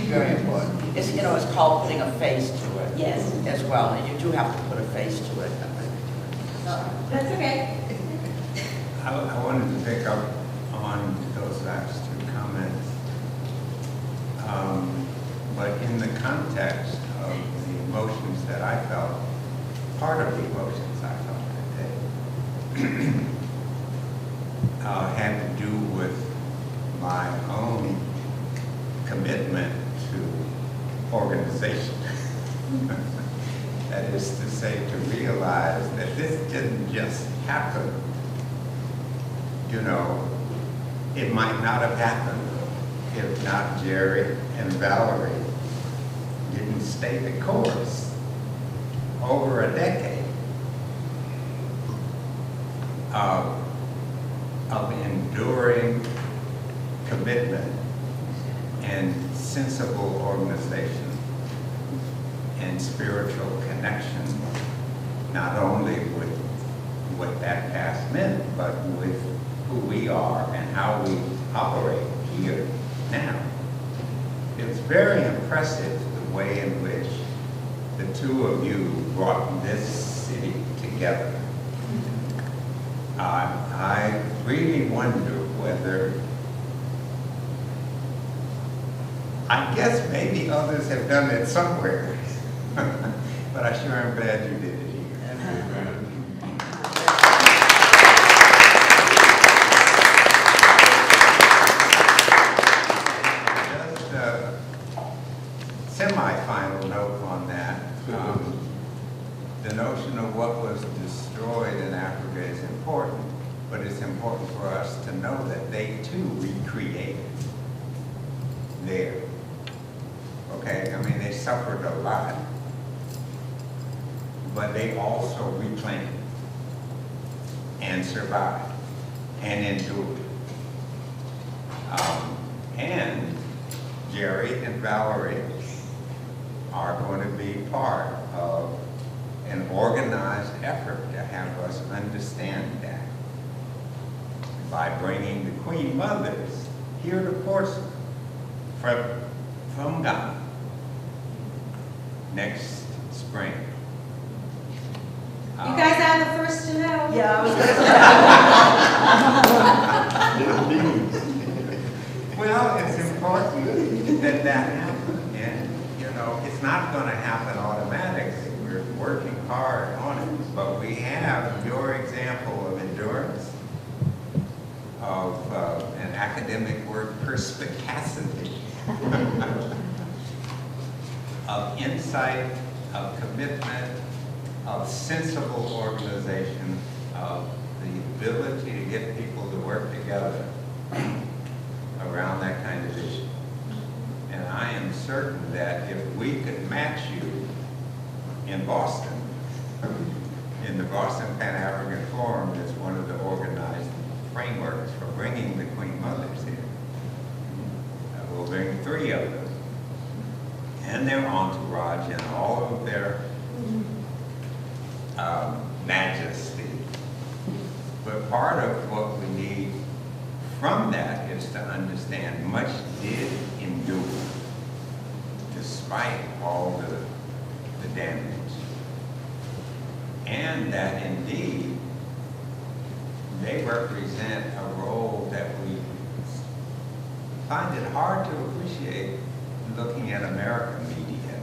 very important. It's called putting a face to it. Yes. As well, and you do have to put a face to it. That's okay. I wanted to pick up on those last 2 comments. But in the context of the emotions that I felt, part of the emotions I felt that day had to do with my own commitment to organization. That is to say, to realize that this didn't just happen. It might not have happened if not Jerry and Valerie didn't stay the course over a decade of enduring commitment and sensible organization and spiritual connection, not only with what that past meant, but with who we are and how we operate here now. It's very impressive the way in which the 2 of you brought this city together. I really wonder whether, I guess maybe others have done it somewhere, but I sure am glad you did it here. Semi-final note on that. The notion of what was destroyed in Africa is important, but it's important for us to know that they too recreated there. Okay, I mean, they suffered a lot, but they also reclaimed and survived and endured. And Jerry and Valerie are going to be part of an organized effort to have us understand that by bringing the Queen Mothers here to Portsmouth from Ghana next spring. You guys are the first to know. Yeah, I was going to say. Well, it's important that that happen, and it's not going to happen automatically. We're working hard on it, but we have your example of endurance, of an academic word, perspicacity, of insight, of commitment, of sensible organization, of the ability to get people to work together around that kind of issue. And I am certain that if we could match you in Boston, in the Boston Pan-African Forum, that's one of the organized frameworks for bringing the Queen Mothers here. We'll bring 3 of them, and their entourage, and all of their majesty. But part of what we need from that is to understand much did endure, despite all the damage. And that indeed, they represent a role that we find it hard to appreciate looking at American media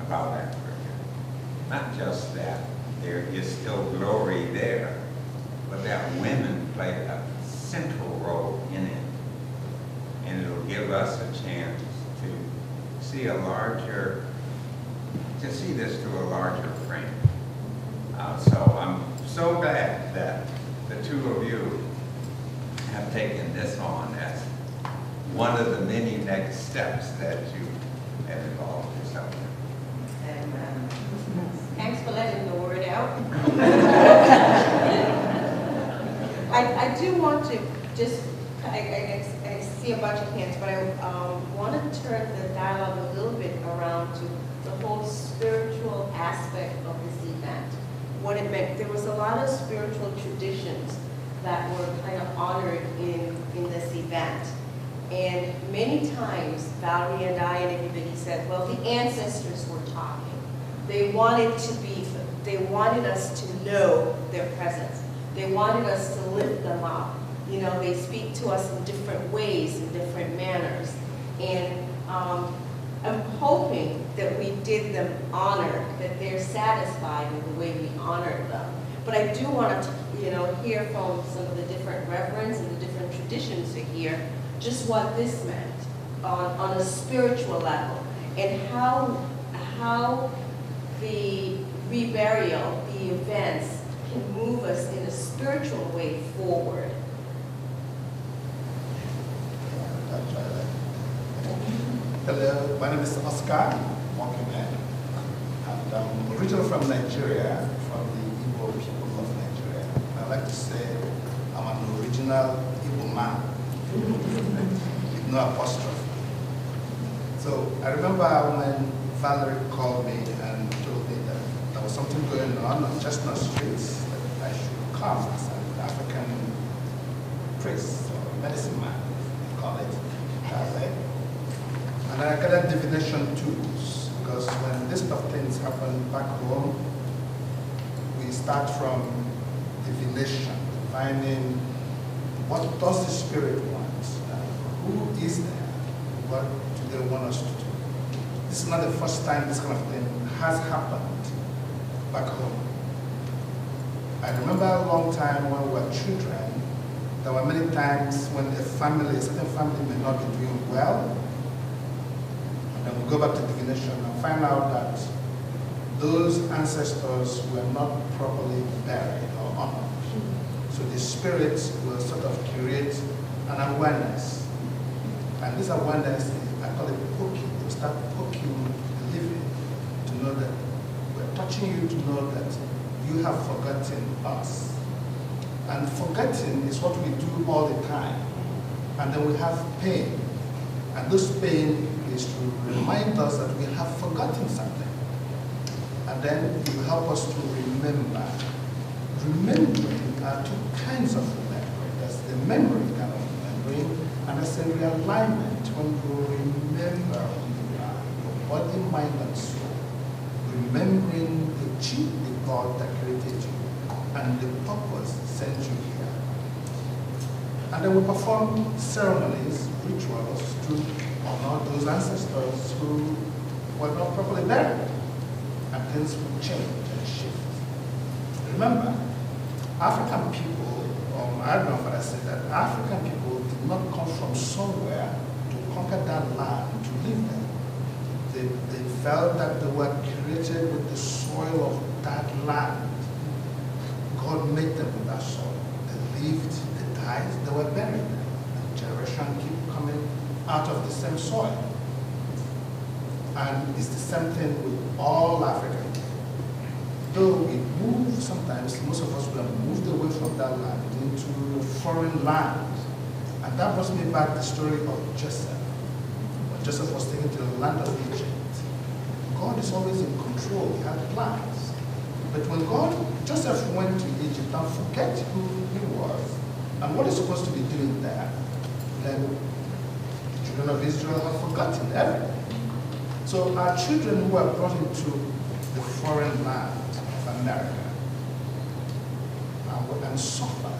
about Africa. Not just that there is still glory there, but that women play a central role in it. And it'll give us a chance to see see this through a larger frame. So I'm so glad that the two of you have taken this on as one of the many next steps that you have involved yourself in. And thanks for letting the word out. I do want to just, I see a bunch of hands, but I want to turn the dialogue a little bit around to the whole spiritual aspect of this event. What it meant. There was a lot of spiritual traditions that were kind of honored in this event. And many times, Valerie and I and everybody said, well, the ancestors were talking. They wanted us to know their presence. They wanted us to lift them up. You know, they speak to us in different ways, in different manners. And I'm hoping that we did them honor, that they're satisfied in the way we honored them. But I do want to, hear from some of the different reverends and the different traditions to hear just what this meant on a spiritual level, and how the reburial, the events, can move us in a spiritual way forward. Hello, my name is Oscar Mokiman, and I'm originally from Nigeria, from the Igbo people of Nigeria. I like to say I'm an original Igbo man, with no apostrophe. So I remember when Valerie called me and told me that there was something going on Chestnut Street, that I should come as an African priest or medicine man, they call it. And I gathered divination tools, because when this stuff things happen back home, we start from divination, finding what does the spirit want, who is there, what do they want us to do. This is not the first time this kind of thing has happened back home. I remember a long time when we were children, there were many times when a certain family may not be doing well, and then we go back to divination and find out that those ancestors were not properly buried or honored. So the spirits will sort of create an awareness. And this awareness, I call it poking. They start poking the living to know that we're touching you, to know that you have forgotten us. And forgetting is what we do all the time. And then we have pain. And this pain is to remind us that we have forgotten something. And then it will help us to remember. Remembering are two kinds of remembering. There's the memory kind of remembering, and there's a realignment when you remember who you are, your body, mind, and soul. Remembering the chi, the God that created you, and the purpose sent you here. And then we perform ceremonies, rituals to honor those ancestors who were not properly buried. And things will change and shift. Remember, African people, I don't know if I said that, African people did not come from somewhere to conquer that land, to live there. They felt that they were created with the soil of that land. God made them with that soil. They lived, they died, they were buried. And generations keep coming out of the same soil. And it's the same thing with all African people. Though we move sometimes, most of us were moved away from that land into foreign land. And that brings me back to the story of Joseph. When Joseph was taken to the land of Egypt, God is always in control, he had plans. But when Joseph went to Egypt and forget who he was and what he's supposed to be doing there, then the children of Israel have forgotten everything. So our children who were brought into the foreign land of America and suffered,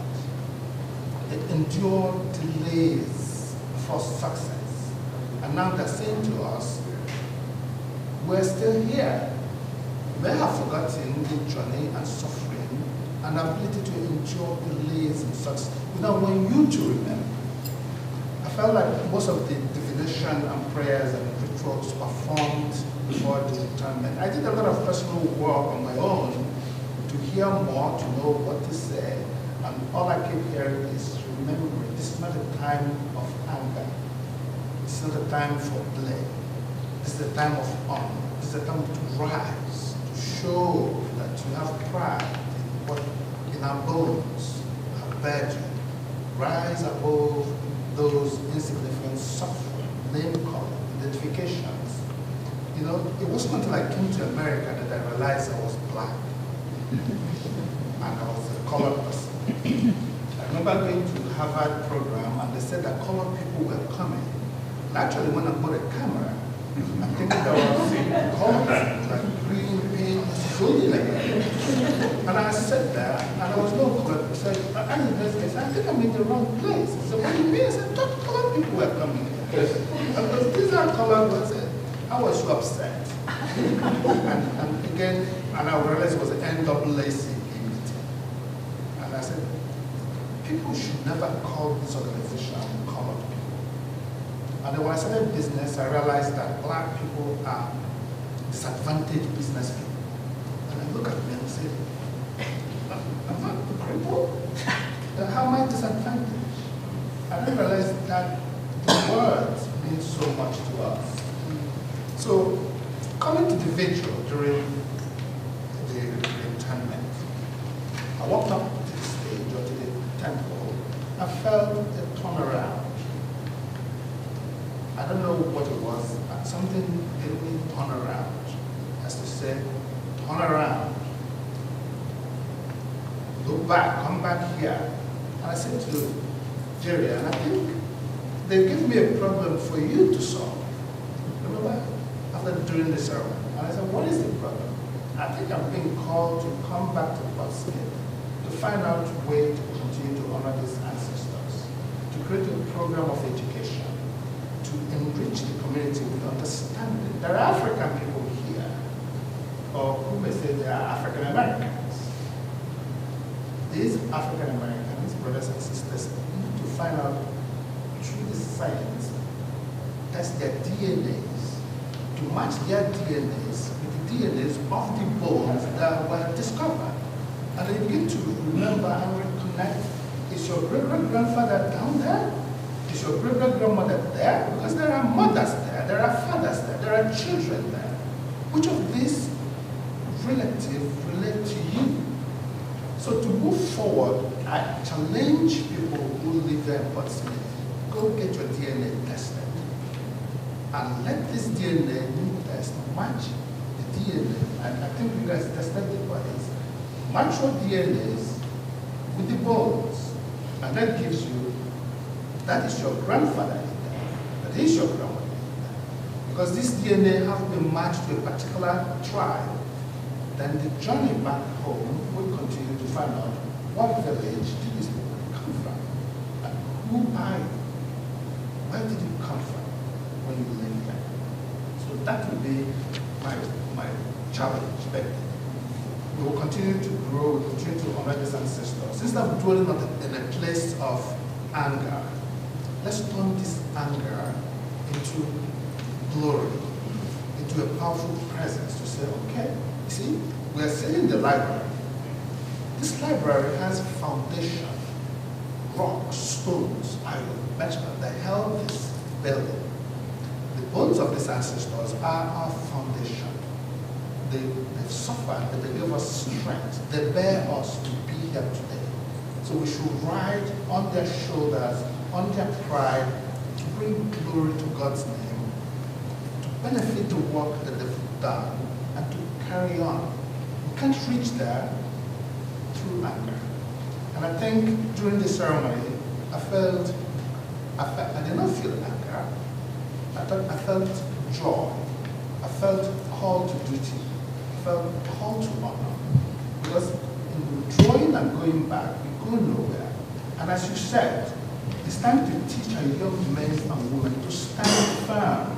they endured delays for success. And And now they're saying to us, we're still here. We may have forgotten the journey and suffering and ability to endure delays and such. We now want you to remember. I felt like most of the divination and prayers and rituals performed before the interment. I did a lot of personal work on my own to hear more, to know what to say. And all I keep hearing is remembering, this is not a time of anger. This is not a time for blame. This is a time of honor. This is a time to rise, to show that you have pride in our bones, our burden. Rise above those insignificant suffering, name calling, identifications. You know, it wasn't until I came to America that I realized I was black. And I was a colored person. I remember going to the Harvard program and they said that colored people were coming. And actually when I bought a camera, I think there was colors like green, pink, golden like that. And I sat there and I was no colored. I said, I think I'm in the wrong place. So what do you mean? I said, colored people were coming. Because these are colored ones. I was so upset. and again, and I realized it was an NAACP meeting. And I said, people should never call this organization colored people. And then when I started business, I realized that black people are disadvantaged business people. And I look at me and say, I'm not crippled. Then how am I disadvantaged? And I realized that the words mean so much to us. So, coming to the vigil during the internment, I walked up to the stage or to the temple. I felt a turnaround. I don't know what it was, but something made me turn around. As to say, turn around. Look back, come back here. And I said to Jerry, and I think they give me a problem for you to solve. Remember? During the ceremony. And I said, what is the problem? I think I'm being called to come back to Boston to find out a way to continue to honor these ancestors, to create a program of education, to enrich the community with understanding. There are African people here, or who may say they are African Americans. These African Americans, brothers and sisters, need to find out through the science, test their DNAs, to match their DNAs with the DNAs of the bones that were discovered. And they begin to remember and reconnect. Is your great-great-grandfather down there? Is your great-great-grandmother there? Because there are mothers there, there are fathers there, there are children there. Which of these relatives relate to you? So to move forward, I challenge people who live there in Portsmouth, go get your DNA tested. And let this DNA new test match the DNA. And I think you guys tested the bodies. Match your DNAs with the bones. And that gives you, that is your grandfather in there. That is your grandmother in there. Because this DNA has been matched to a particular tribe, then the journey back home will continue to find out what village did these people come from. And who are you? Where did you come from when you live here? So that will be my challenge. But we will continue to grow, we will continue to honor these ancestors. Instead of dwelling in a place of anger, let's turn this anger into glory, into a powerful presence to say, okay, you see, we are sitting in the library. This library has foundation, rocks, stones, iron, metal that held this building. The bones of these ancestors are our foundation. They've suffered, but they give us strength. They bear us to be here today. So we should ride on their shoulders, on their pride, to bring glory to God's name, to benefit the work that they've done, and to carry on. We can't reach there through anger. And I think during the ceremony, I did not feel anger. I felt joy. I felt called to duty. I felt called to honor. Because in withdrawing and going back, we go nowhere. And as you said, it's time to teach our young men and women to stand firm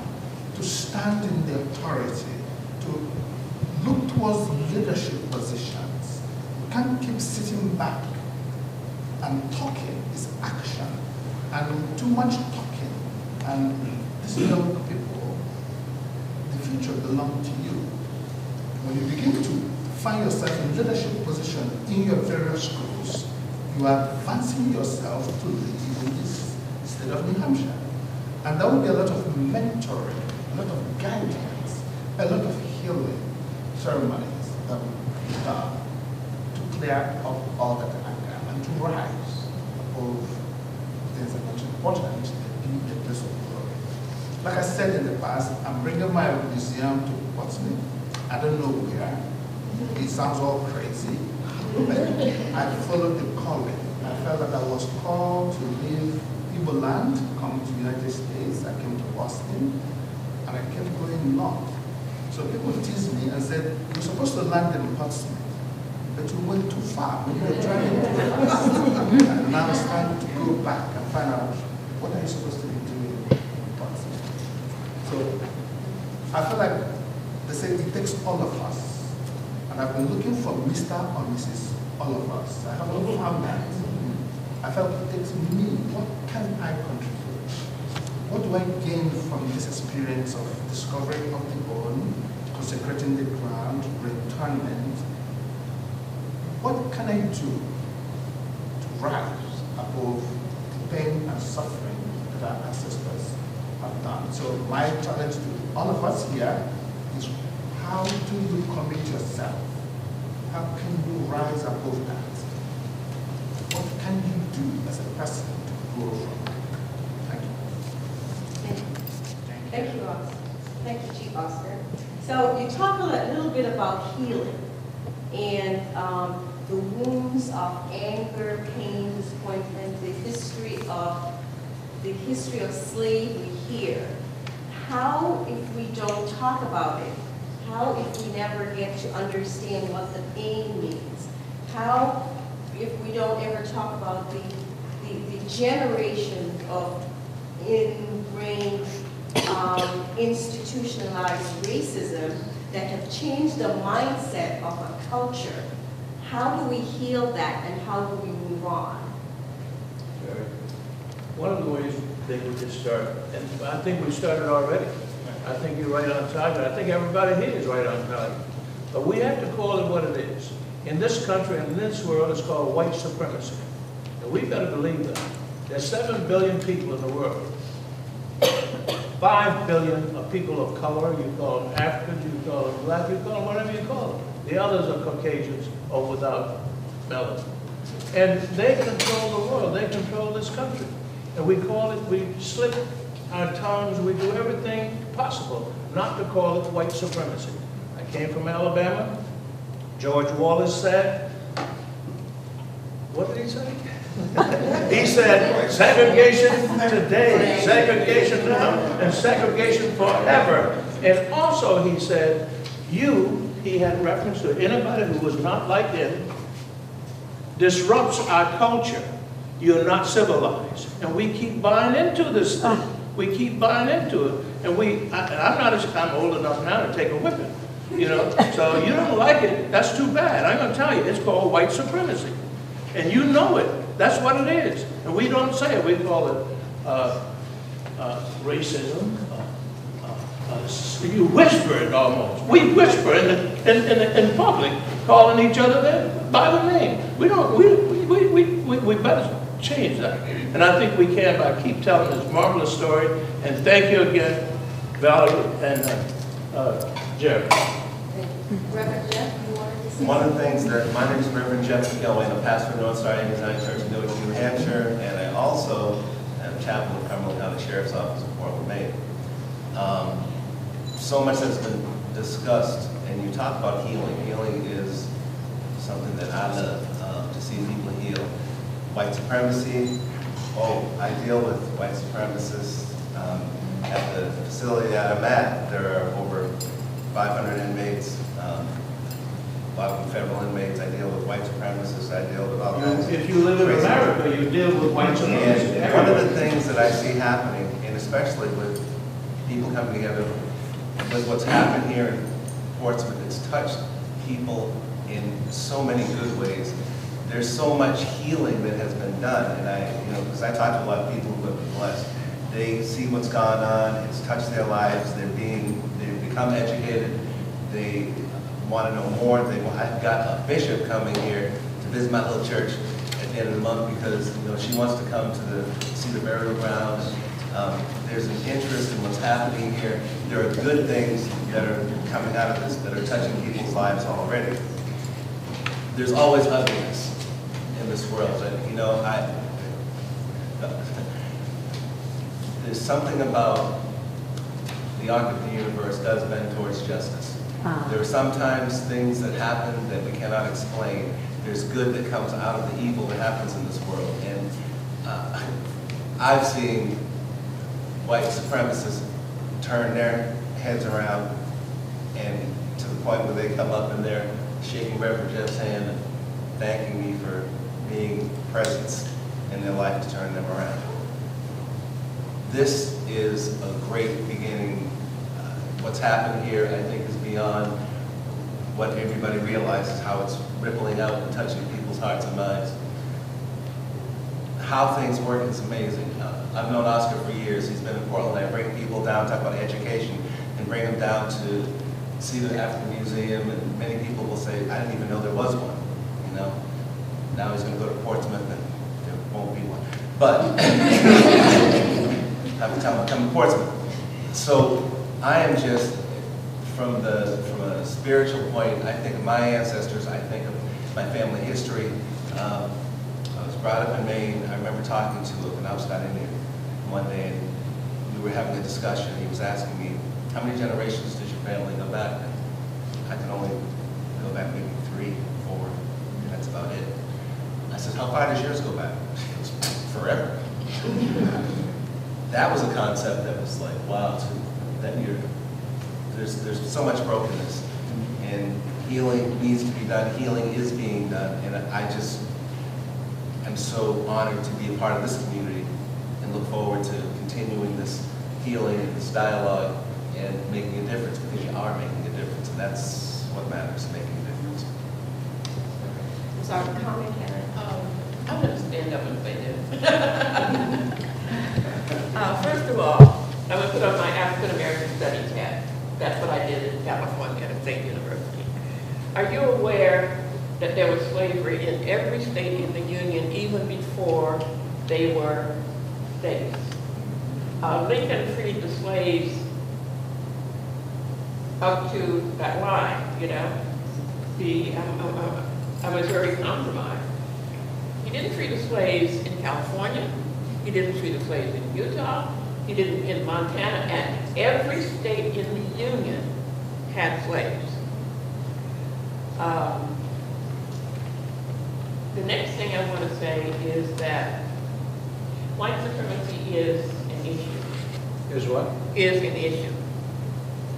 stand in the authority to look towards leadership positions. We can't keep sitting back and talking is action. And too much talking. And these young people, the future belongs to you. When you begin to find yourself in leadership position in your various schools, you are advancing yourself to lead in this state of New Hampshire. And there will be a lot of mentoring, a lot of guidance, a lot of healing ceremonies that will be done to clear up all that anger and to rise above things that are much important in the place of glory. Like I said in the past, I'm bringing my museum to Portsmouth. I don't know where. It sounds all crazy, but I followed the calling. I felt that I was called to leave Igbo land, come to the United States. I came to Boston, and I kept going north. So people teased me and said, you're supposed to land in Portsmouth, but you went too far. You were driving too fast. And now it's time to go back and find out what are you supposed to be doing in Portsmouth. So I feel like they say it takes all of us. And I've been looking for Mr. or Mrs. all of us. I haven't found that. I felt it takes me. What can I contribute? What do I gain from this experience of discovering of the own, consecrating the ground, retirement? What can I do to rise above the pain and suffering that our ancestors have done? So my challenge to all of us here is, how do you commit yourself? How can you rise above that? What can you do as a person to grow from that? Thank you. Thank you, Oscar. Thank you, Chief Oscar. So you talk a little bit about healing and the wounds of anger, pain, disappointment, the history of slavery here. How, if we don't talk about it, how, if we never get to understand what the pain means? How, if we don't ever talk about the generation of ingrained, institutionalized racism that have changed the mindset of a culture? How do we heal that, and how do we move on? One of the ways that we could start, and I think we started already. I think you're right on target. I think everybody here is right on target. But we have to call it what it is. In this country and in this world, it's called white supremacy. And we've got to believe that. There's 7 billion people in the world. 5 billion are people of color. You call them Africans, you call them black, you call them whatever you call them. The others are Caucasians or without melanin. And they control the world. They control this country. And we call it, we slip our tongues, we do everything possible not to call it white supremacy. I came from Alabama. George Wallace said, what did he say? He said, segregation today, segregation now, and segregation forever. And also he said, he had reference to anybody who was not like him, disrupts our culture. You're not civilized. And we keep buying into this thing. We keep buying into it. And I'm old enough now to take a whipping, you know. So you don't like it, that's too bad. I'm going to tell you, it's called white supremacy. And you know it. That's what it is. And we don't say it. We call it racism. You whisper it almost. We whisper in public, calling each other by the name. We better change that. And I think we can by keep telling this marvelous story. And thank you again, Valerie and Jerry. Reverend Jeff, you wanted to say? One of the things that, my name is Reverend Jeff McKelway, I'm a pastor of North Star Anglican Church in Newark, New Hampshire, and I also am chaplain of Cumberland County Sheriff's Office in Portland, Maine. So much has been discussed, and you talk about healing. Healing is something that I love, to see people heal. White supremacy, I deal with white supremacists. At the facility that I'm at, there are over 500 inmates, a lot of federal inmates. I deal with white supremacists. I deal with all kinds of If you live in America, you deal with white supremacists. And one of the things that I see happening, and especially with people coming together Because what's happened here in Portsmouth, it's touched people in so many good ways. There's so much healing that has been done, and because I talk to a lot of people who have been blessed. They see what's gone on, it's touched their lives, they've become educated, they want to know more. I've got a bishop coming here to visit my little church at the end of the month because she wants to come to see the burial ground. There's an interest in what's happening here. There are good things that are coming out of this that are touching people's lives already. There's always ugliness in this world, and there's something about the arc of the universe does bend towards justice. There are sometimes things that happen that we cannot explain. There's good that comes out of the evil that happens in this world. And I've seen white supremacists turn their heads around and to the point where they come up and they're shaking Reverend Jeff's hand and thanking me for being presence in their life to turn them around. This is a great beginning. What's happened here, I think, is beyond what everybody realizes, how it's rippling out and touching people's hearts and minds. How things work is amazing. I've known Oscar for years. He's been in Portland. I bring people down, talk about education, and bring them down to see the African Museum, and many people will say, I didn't even know there was one, Now he's going to go to Portsmouth, and there won't be one. But every time I come to Portsmouth. So I am just, from a spiritual point, I think of my ancestors, I think of my family history. I was brought up in Maine. I remember talking to a Penobscot Indian one day, and we were having a discussion. He was asking me, how many generations does your family go back? And I can only go back maybe 3, 4, and that's about it. I said, how far does yours go back? He goes, forever. That was a concept that was like, wow, there's so much brokenness, and healing needs to be done. Healing is being done, and I just am so honored to be a part of this community and look forward to continuing this healing and this dialogue and making a difference, because you are making a difference, and that's what matters, making a difference. Sorry, comment, Karen. I'm going to stand up and say this. First of all, I'm going to put on my African American Studies hat. That's what I did in California at State University. Are you aware that there was slavery in every state in the Union even before they were states? Lincoln freed the slaves up to that line, a Missouri Compromise. He didn't free the slaves in California. He didn't free the slaves in Utah. He didn't in Montana. And every state in the Union had slaves. The next thing I want to say is that white supremacy is an issue. Is what? Is an issue.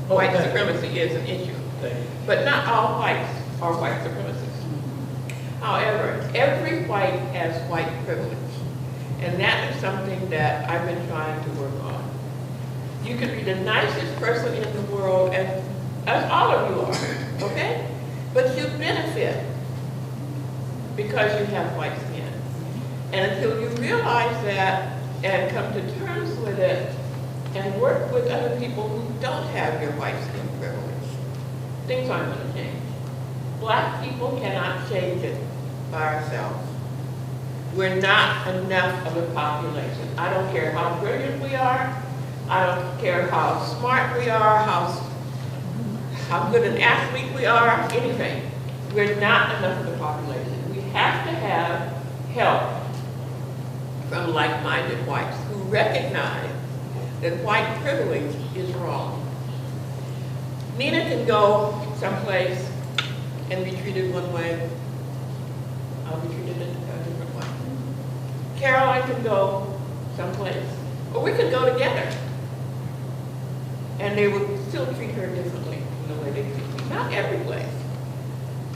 White supremacy is an issue. But not all whites are white supremacists. However, every white has white privilege. And that is something that I've been trying to work on. You could be the nicest person in the world, as all of you are, okay? But you benefit because you have white skin. And until you realize that and come to terms with it and work with other people who don't have your white skin privilege, things aren't going to change. Black people cannot change it by ourselves. We're not enough of a population. I don't care how brilliant we are. I don't care how smart we are, how good an athlete we are, anything. We're not enough of a population. We have to have help from like-minded whites who recognize that white privilege is wrong. Nina can go someplace and be treated one way. I'll be treated a different way. Caroline can go someplace, or we could go together, and they would still treat her differently from the way they treat me. Not every place,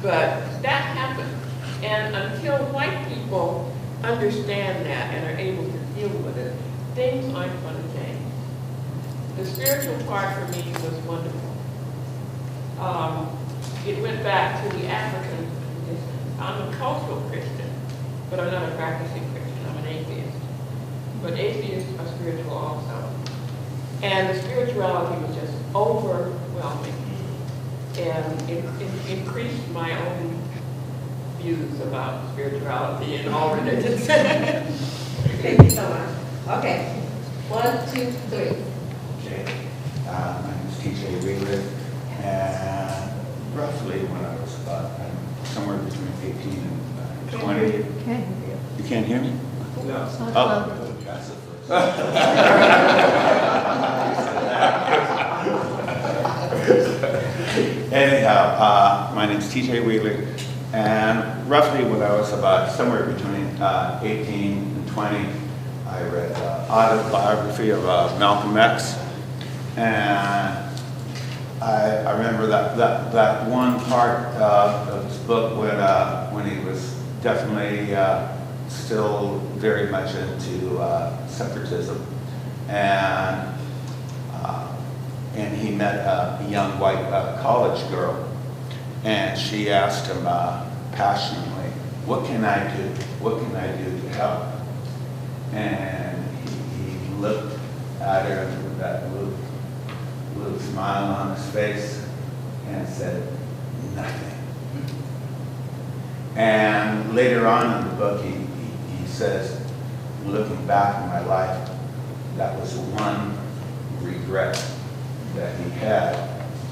but that happens. And until white people understand that and are able to deal with it, things aren't going to change. the spiritual part for me was wonderful. It went back to the African tradition. I'm a cultural Christian, but I'm not a practicing Christian. I'm an atheist. But atheists are spiritual also. And the spirituality was just overwhelming. And it increased my own views about spirituality and all religions. Thank you so much. Okay, 1, 2, 3. Okay, my name is TJ Wheeler, and roughly when I was about somewhere between 18 and 20. You can't hear me? No. Oh, that's the first. Anyhow, my name is TJ Wheeler, and roughly when I was about somewhere between 18 and 20, I read autobiography of Malcolm X, and I remember that one part of his book when he was definitely still very much into separatism, and he met a young white college girl, and she asked him passionately, "What can I do? What can I do to help?" And he looked at her with that little smile on his face and said, "Nothing." And later on in the book, he says, looking back in my life, that was one regret that he had.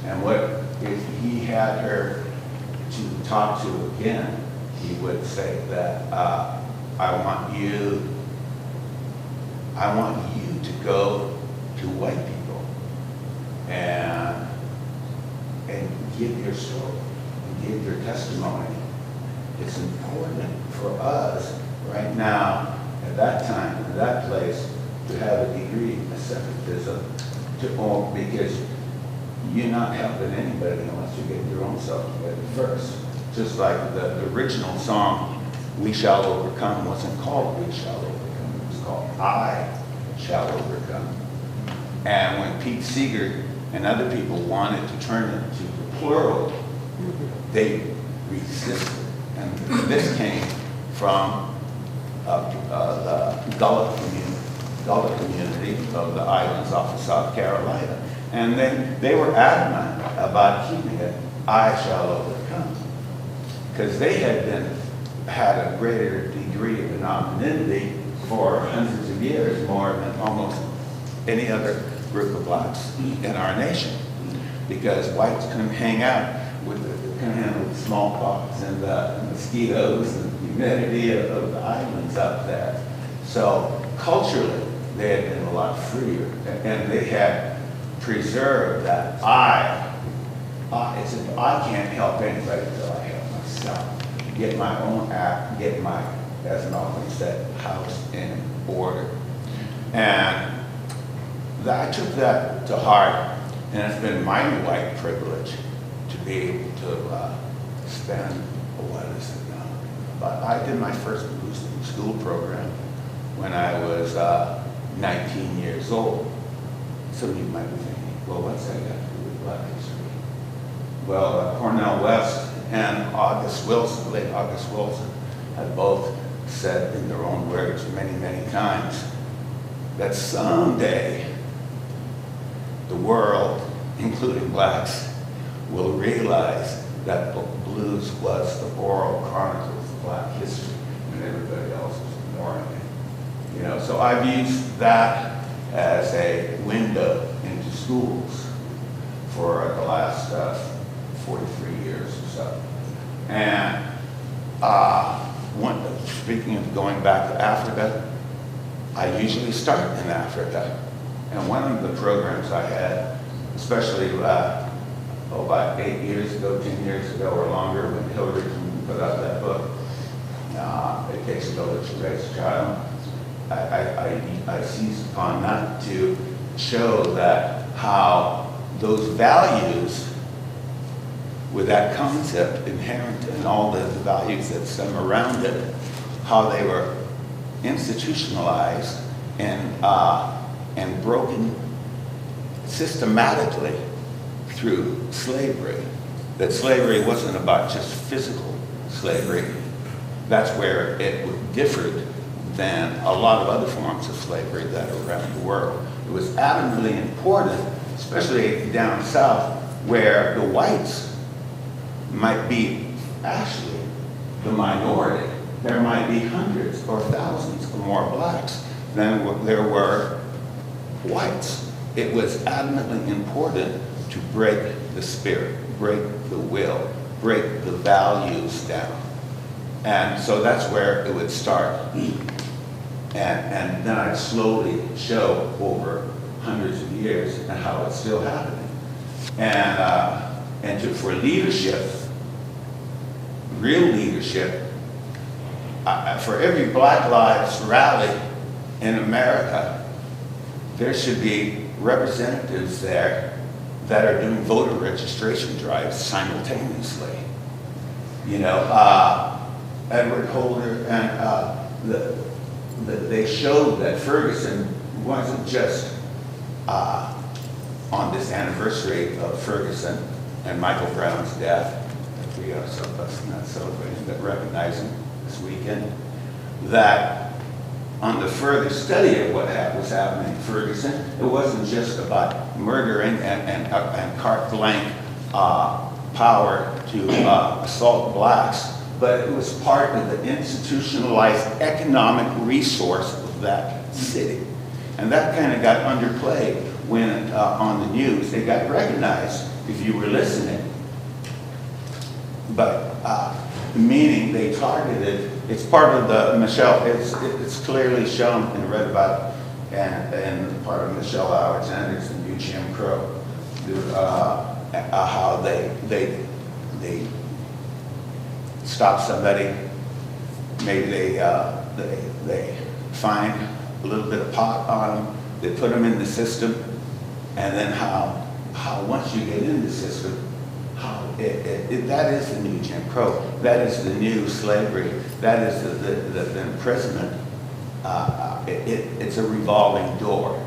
And what if he had her to talk to again, he would say that, I want you to go to white people and give your story and give your testimony. It's important for us right now, at that time, in that place, to have a degree of separatism, because you're not helping anybody unless you get your own self together first. Just like the original song, "We Shall Overcome," wasn't called "We Shall Overcome," it was called "I Shall Overcome." And when Pete Seeger and other people wanted to turn it to the plural, they resisted. And this came from the Gullah community of the islands off of South Carolina. And they were adamant about keeping it, "I shall overcome," because they had a greater degree of anonymity for hundreds of years, more than almost any other group of blacks in our nation, because whites couldn't hang out with smallpox and the mosquitoes and humidity of the islands up there. So culturally, they had been a lot freer, and they had preserved that I can't help anybody until I help myself. Get my own act, get my, as Malcolm said, house in order. And I took that to heart, and it's been my white privilege to be able to spend, what is it now? But I did my first blues school program when I was 19 years old. So you might be thinking, well, what's that got to do with Black history? Well, Cornell West and August Wilson, late August Wilson, have both said in their own words many, many times that someday the world, including blacks, will realize that blues was the oral chronicles of Black history and everybody else was ignoring it. You know, so I've used that as a window into schools for the last 43 years or so. And speaking of going back to Africa, I usually start in Africa. And one of the programs I had, especially about 8 years ago, 10 years ago or longer, when Hillary Clinton put out that book, It Takes a Village to Raise a Child, I seized upon that to show that how those values, with that concept inherent in all the values that stem around it, how they were institutionalized and broken systematically through slavery. That slavery wasn't about just physical slavery. That's where it differed than a lot of other forms of slavery that are around the world. It was adamantly important, especially down south, where the whites might be actually the minority. There might be hundreds or thousands or more blacks than there were whites. It was adamantly important to break the spirit, break the will, break the values down. And so that's where it would start. And then I'd slowly show over hundreds of years and how it's still happening. And for leadership, real leadership, for every Black Lives Rally in America, there should be representatives there that are doing voter registration drives simultaneously. You know, Edward Holder, and they showed that Ferguson wasn't just on this anniversary of Ferguson and Michael Brown's death, that we are some of us not celebrating, but recognizing this weekend, that on the further study of what was happening in Ferguson, it wasn't just about murdering and carte blanche power to assault blacks, but it was part of the institutionalized economic resource of that city. And that kind of got underplayed when on the news. It got recognized if you were listening. But meaning they targeted, it's part of the Michelle, it's clearly shown and read about and part of Michelle Alexander's The New Jim Crow, how they stop somebody, maybe they find a little bit of pot on them, they put them in the system, and then how once you get in the system, how that is the new Jim Crow, that is the new slavery, that is the imprisonment. It's a revolving door.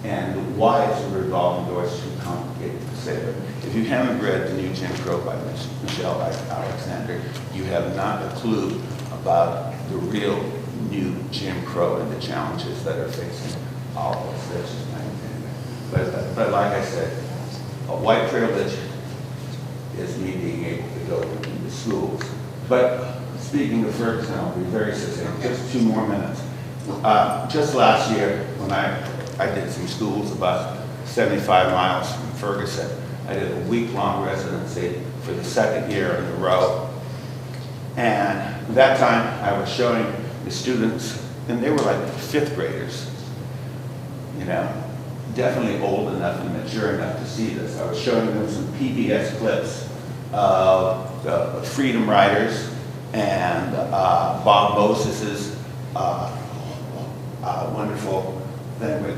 And why it's a revolving door is too complicated to say, but if you haven't read The New Jim Crow by Michelle Alexander, you have not a clue about the real new Jim Crow and the challenges that are facing all of us. That's just my opinion. But like I said, a white privilege is me being able to go into schools. But speaking of Ferguson, I'll be very succinct, just 2 more minutes. Just last year, when I did some schools about 75 miles from Ferguson, I did a week-long residency for the 2nd year in a row. And that time, I was showing the students, and they were like 5th graders, you know, definitely old enough and mature enough to see this. I was showing them some PBS clips of the Freedom Riders and Bob Moses's wonderful thing where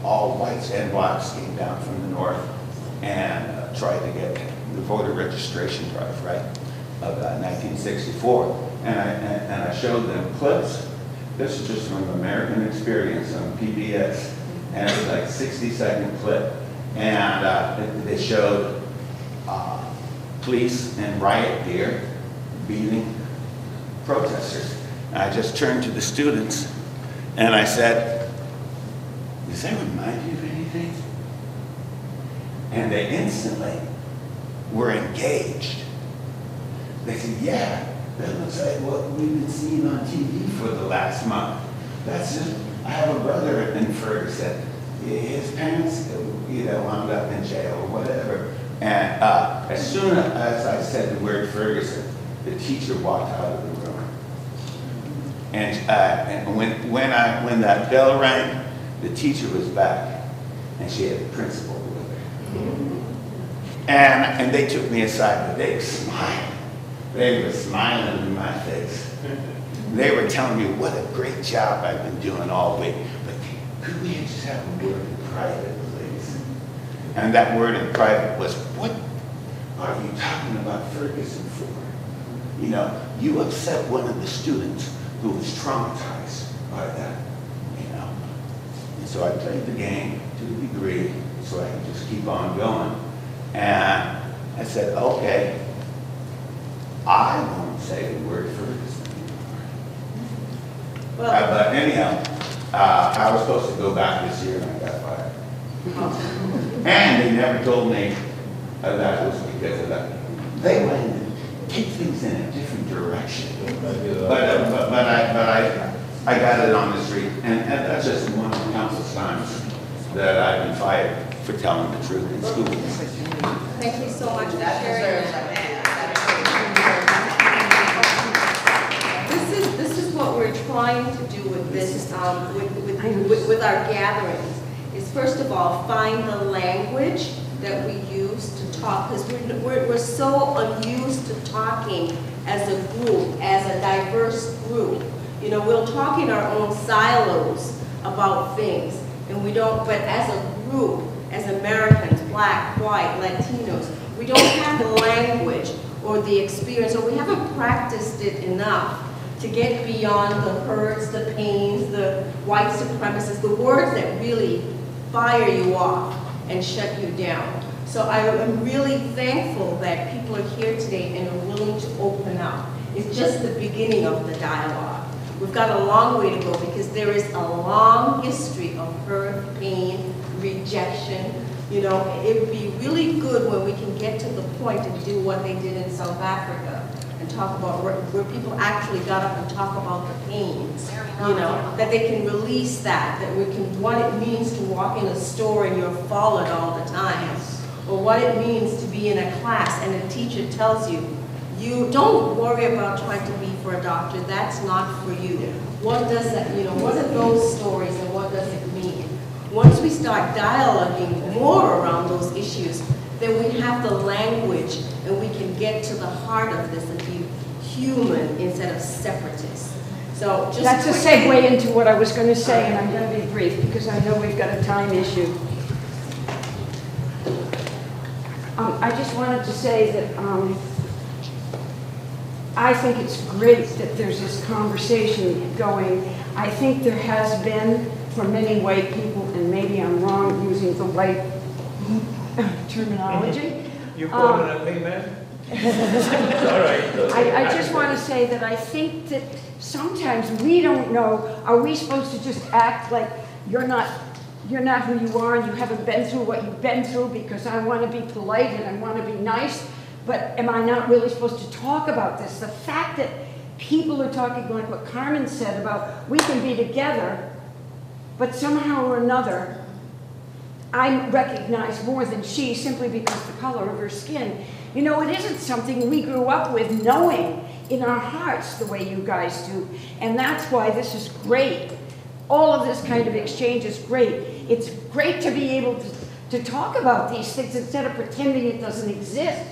all whites and blacks came down from the north and tried to get the voter registration drive, right, of 1964. And I showed them clips. This is just from American Experience on PBS. And it was like a 60-second clip. And they showed police in riot gear beating protesters. And I just turned to the students and I said, does that remind you of anything? And they instantly were engaged. They said, yeah, that looks like what we've been seeing on TV for the last month. That's it. I have a brother in Ferguson. His parents, you know, wound up in jail or whatever. And as soon as I said the word Ferguson, the teacher walked out of the room. And when that bell rang, the teacher was back, and she had the principal with her. And they took me aside, but they were smiling. They were smiling in my face. They were telling me what a great job I've been doing all week. But could we just have a word in private, please? And that word in private was, what are you talking about Ferguson for? You know, you upset one of the students who was traumatized by that, you know. And so I played the game to a degree, so I can just keep on going. And I said, okay, I won't say a word Ferguson anymore. But anyhow, I was supposed to go back this year and I got fired. And they never told me that was because of that. They wanted to take things in a different direction. But I got it on the street, and that's just one of the countless times that I've been fired for telling the truth in school. Thank you so much for sharing that. This is what we're trying to do with this, with our gatherings, is first of all, find the language that we use to talk, because we're so unused to talking as a group, as a diverse group. You know, we'll talk in our own silos about things, and we don't, but as a group, as Americans, black, white, Latinos, we don't have the language or the experience, or we haven't practiced it enough to get beyond the hurts, the pains, the white supremacists, the words that really fire you off and shut you down. So I am really thankful that people are here today and are willing to open up. It's just the beginning of the dialogue. We've got a long way to go because there is a long history of hurt, pain, rejection. You know, it would be really good when we can get to the point and do what they did in South Africa and talk about where people actually got up and talk about the pains, you know, that they can release that we can, what it means to walk in a store and you're followed all the time, or what it means to be in a class and a teacher tells you, you don't worry about trying to be for a doctor, that's not for you. What does that, you know, what are those stories and what does it mean? Once we start dialoguing more around those issues, then we have the language and we can get to the heart of this and be human instead of separatist. So just that's a segue into what I was going to say, and I'm going to be brief because I know we've got a time issue. I just wanted to say that I think it's great that there's this conversation going. I think there has been, for many white people, and maybe I'm wrong using the white terminology. You're quoting at me, man? All right. I just want to say that I think that sometimes we don't know, are we supposed to just act like you're not who you are and you haven't been through what you've been through because I want to be polite and I want to be nice, but am I not really supposed to talk about this? The fact that people are talking like what Carmen said about we can be together, but somehow or another, I recognize more than she simply because of the color of her skin. You know, it isn't something we grew up with knowing in our hearts the way you guys do. And that's why this is great. All of this kind of exchange is great. It's great to be able to talk about these things instead of pretending it doesn't exist,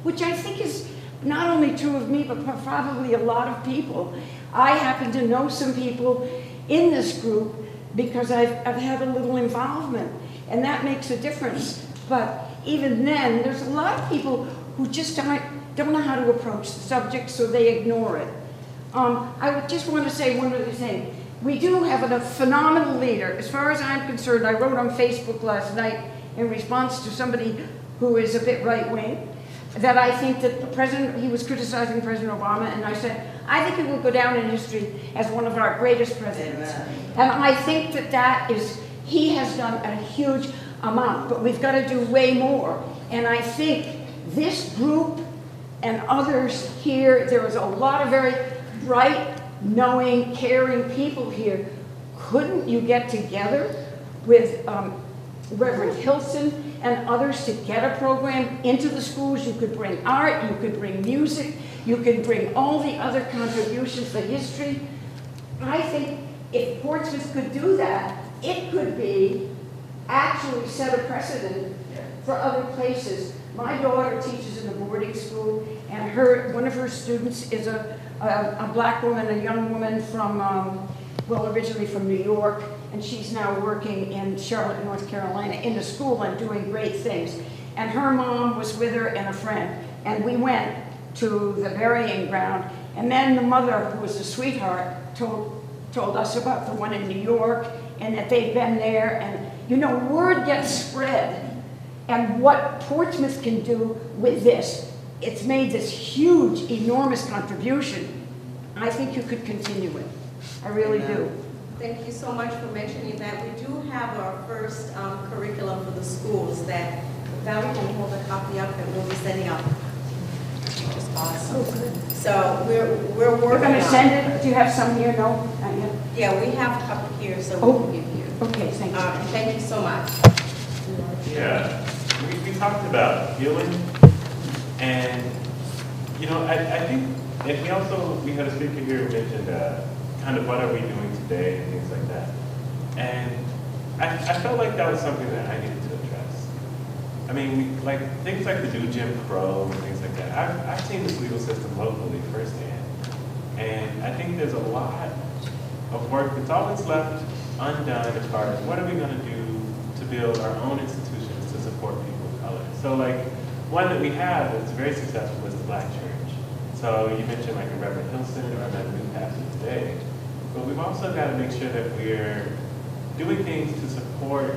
which I think is not only true of me, but probably a lot of people. I happen to know some people in this group because I've had a little involvement, and that makes a difference. But even then, there's a lot of people who just don't know how to approach the subject, so they ignore it. I would just want to say one other thing. We do have a phenomenal leader. As far as I'm concerned, I wrote on Facebook last night in response to somebody who is a bit right-wing, that I think that the president, he was criticizing President Obama, and I said, I think he will go down in history as one of our greatest presidents. And I think that he has done a huge amount, but we've got to do way more. And I think this group and others here, there was a lot of very bright, knowing, caring people here. Couldn't you get together with Reverend Hilson and others to get a program into the schools? You could bring art, you could bring music, you could bring all the other contributions to history. I think if Portsmouth could do that, it could be actually set a precedent for other places. My daughter teaches in a boarding school, and one of her students is a black woman, a young woman from, well, originally from New York, and she's now working in Charlotte, North Carolina, in the school and doing great things. And her mom was with her and a friend, and we went to the burying ground, and then the mother, who was a sweetheart, told us about the one in New York, and that they'd been there, and You know, word gets spread. And what Portsmouth can do with this, it's made this huge, enormous contribution. I think you could continue it. I really do. Thank you so much for mentioning that. We do have our first curriculum for the schools that Valerie can hold a copy up that we'll be sending out. Which is awesome. So we're working on it. You're going to send it? Do you have some here? No? Not yet? Yeah, we have a couple here, so we can give you. Okay, thank you. Thank you so much. Yeah, we talked about healing, and you know, I think, and we had a speaker here who mentioned kind of what are we doing today and things like that, and I felt like that was something that I needed to address. I mean, like things like the new Jim Crow and things like that. I've seen this legal system locally firsthand, and I think there's a lot of work that's always left undone as far as what are we going to do to build our own institutions to support people of color. So like one that we have that's very successful is the Black Church. So you mentioned like a Reverend Hilson or a new pastor today, but we've also got to make sure that we're doing things to support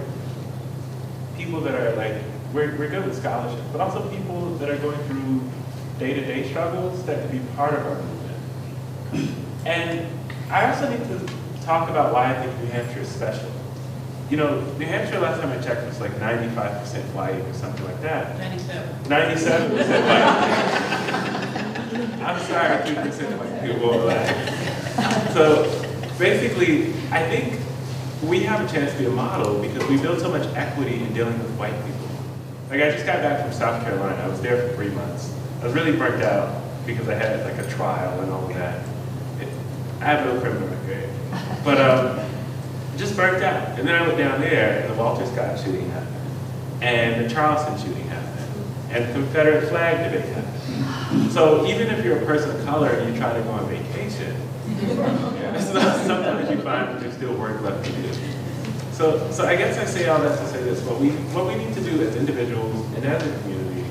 people that are like, we're good with scholarship, but also people that are going through day-to-day struggles that could be part of our movement. And I also need to talk about why I think New Hampshire is special. You know, New Hampshire, last time I checked, was like 95% white or something like that. 97% white. I'm sorry, 2% white people won't laugh. So basically, I think we have a chance to be a model because we build so much equity in dealing with white people. Like I just got back from South Carolina. I was there for 3 months. I was really burnt out because I had like a trial and all of that. I have no criminal record, but just burnt out. And then I went down there, and the Walter Scott shooting happened, and the Charleston shooting happened, and the Confederate flag debate happened. So even if you're a person of color and you try to go on vacation, sometimes you find that there's still work left to do. So I guess I say all that to say this: what we need to do as individuals and as a community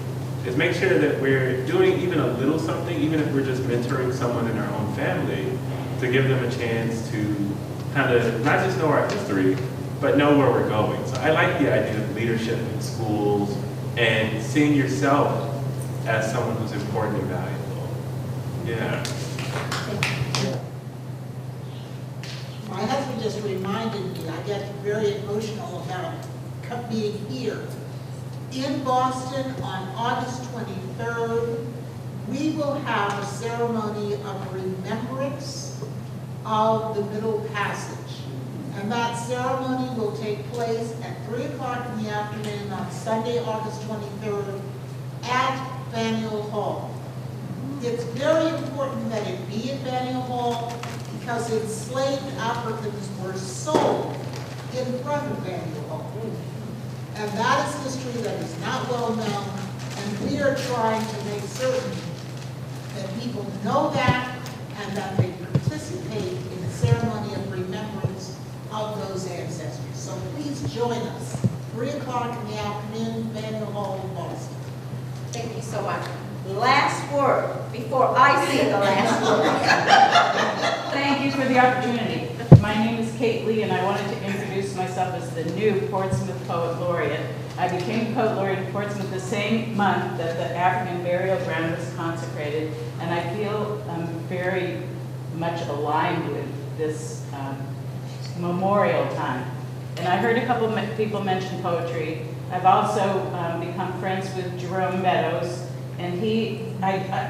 is make sure that we're doing even a little something, even if we're just mentoring someone in our own family, to give them a chance to kind of not just know our history, but know where we're going. So I like the idea of leadership in schools and seeing yourself as someone who's important and valuable. Yeah. My husband just reminded me, I get very emotional about being here. In Boston on August 23rd, we will have a ceremony of remembrance of the Middle Passage. And that ceremony will take place at 3 o'clock in the afternoon on Sunday, August 23rd at Faneuil Hall. It's very important that it be at Faneuil Hall because enslaved Africans were sold in front of Faneuil Hall. And that is history that is not well known, and we are trying to make certain that people know that and that they participate in the ceremony of remembrance of those ancestors. So please join us, 3 o'clock in the afternoon, Faneuil Hall in Boston. Thank you so much. Last word, before I say the last word. Thank you for the opportunity. My name is Kate Lee, and I wanted to introduce myself as the new Portsmouth Poet Laureate. I became Poet Laureate in Portsmouth the same month that the African burial ground was consecrated, and I feel very much aligned with this memorial time. And I heard a couple of people mention poetry. I've also become friends with Jerome Meadows, and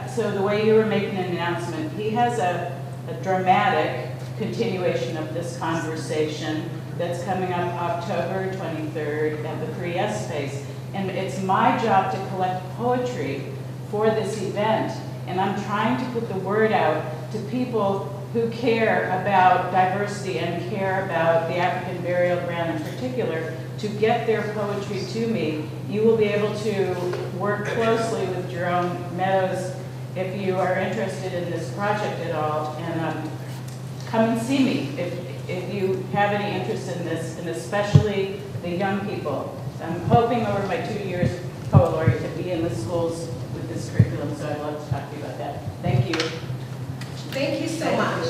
so the way you were making an announcement, he has a dramatic continuation of this conversation that's coming up October 23rd at the 3S space. And it's my job to collect poetry for this event. And I'm trying to put the word out to people who care about diversity and care about the African burial ground in particular to get their poetry to me. You will be able to work closely with Jerome Meadows if you are interested in this project at all. And come and see me if you have any interest in this, and especially the young people. I'm hoping over my 2 years Poet Laureate to be in the schools with this curriculum, so I'd love to talk to you about that. Thank you. Thank you so much.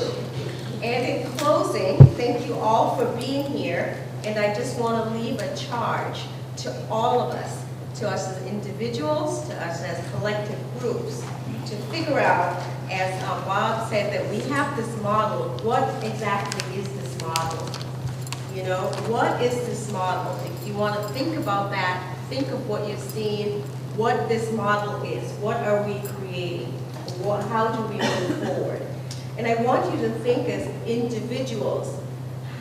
And in closing, thank you all for being here. And I just want to leave a charge to all of us, to us as individuals, to us as collective groups, to figure out, as Bob said, that we have this model. What exactly is this model? You know, what is this model? If you want to think about that, think of what you've seen, what this model is. What are we creating? How do we move forward? And I want you to think as individuals,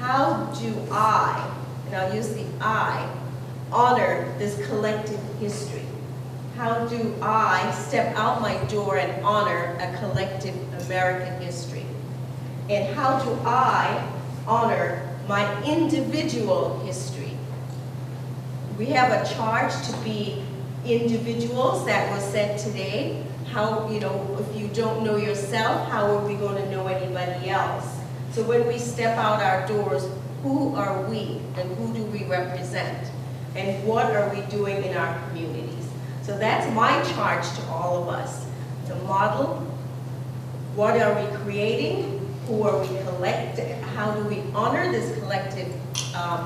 how do I, and I'll use the I, honor this collective history? How do I step out my door and honor a collective American history? And how do I honor my individual history? We have a charge to be individuals that was said today. How, you know, if you don't know yourself, how are we going to know anybody else? So when we step out our doors, who are we and who do we represent? And what are we doing in our communities? So that's my charge to all of us. To model, what are we creating? Who are we collecting? How do we honor this collective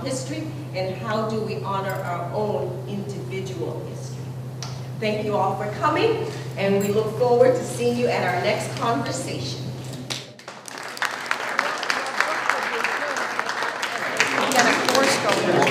history? And how do we honor our own individual history? Thank you all for coming, and we look forward to seeing you at our next conversation. We had a course going on.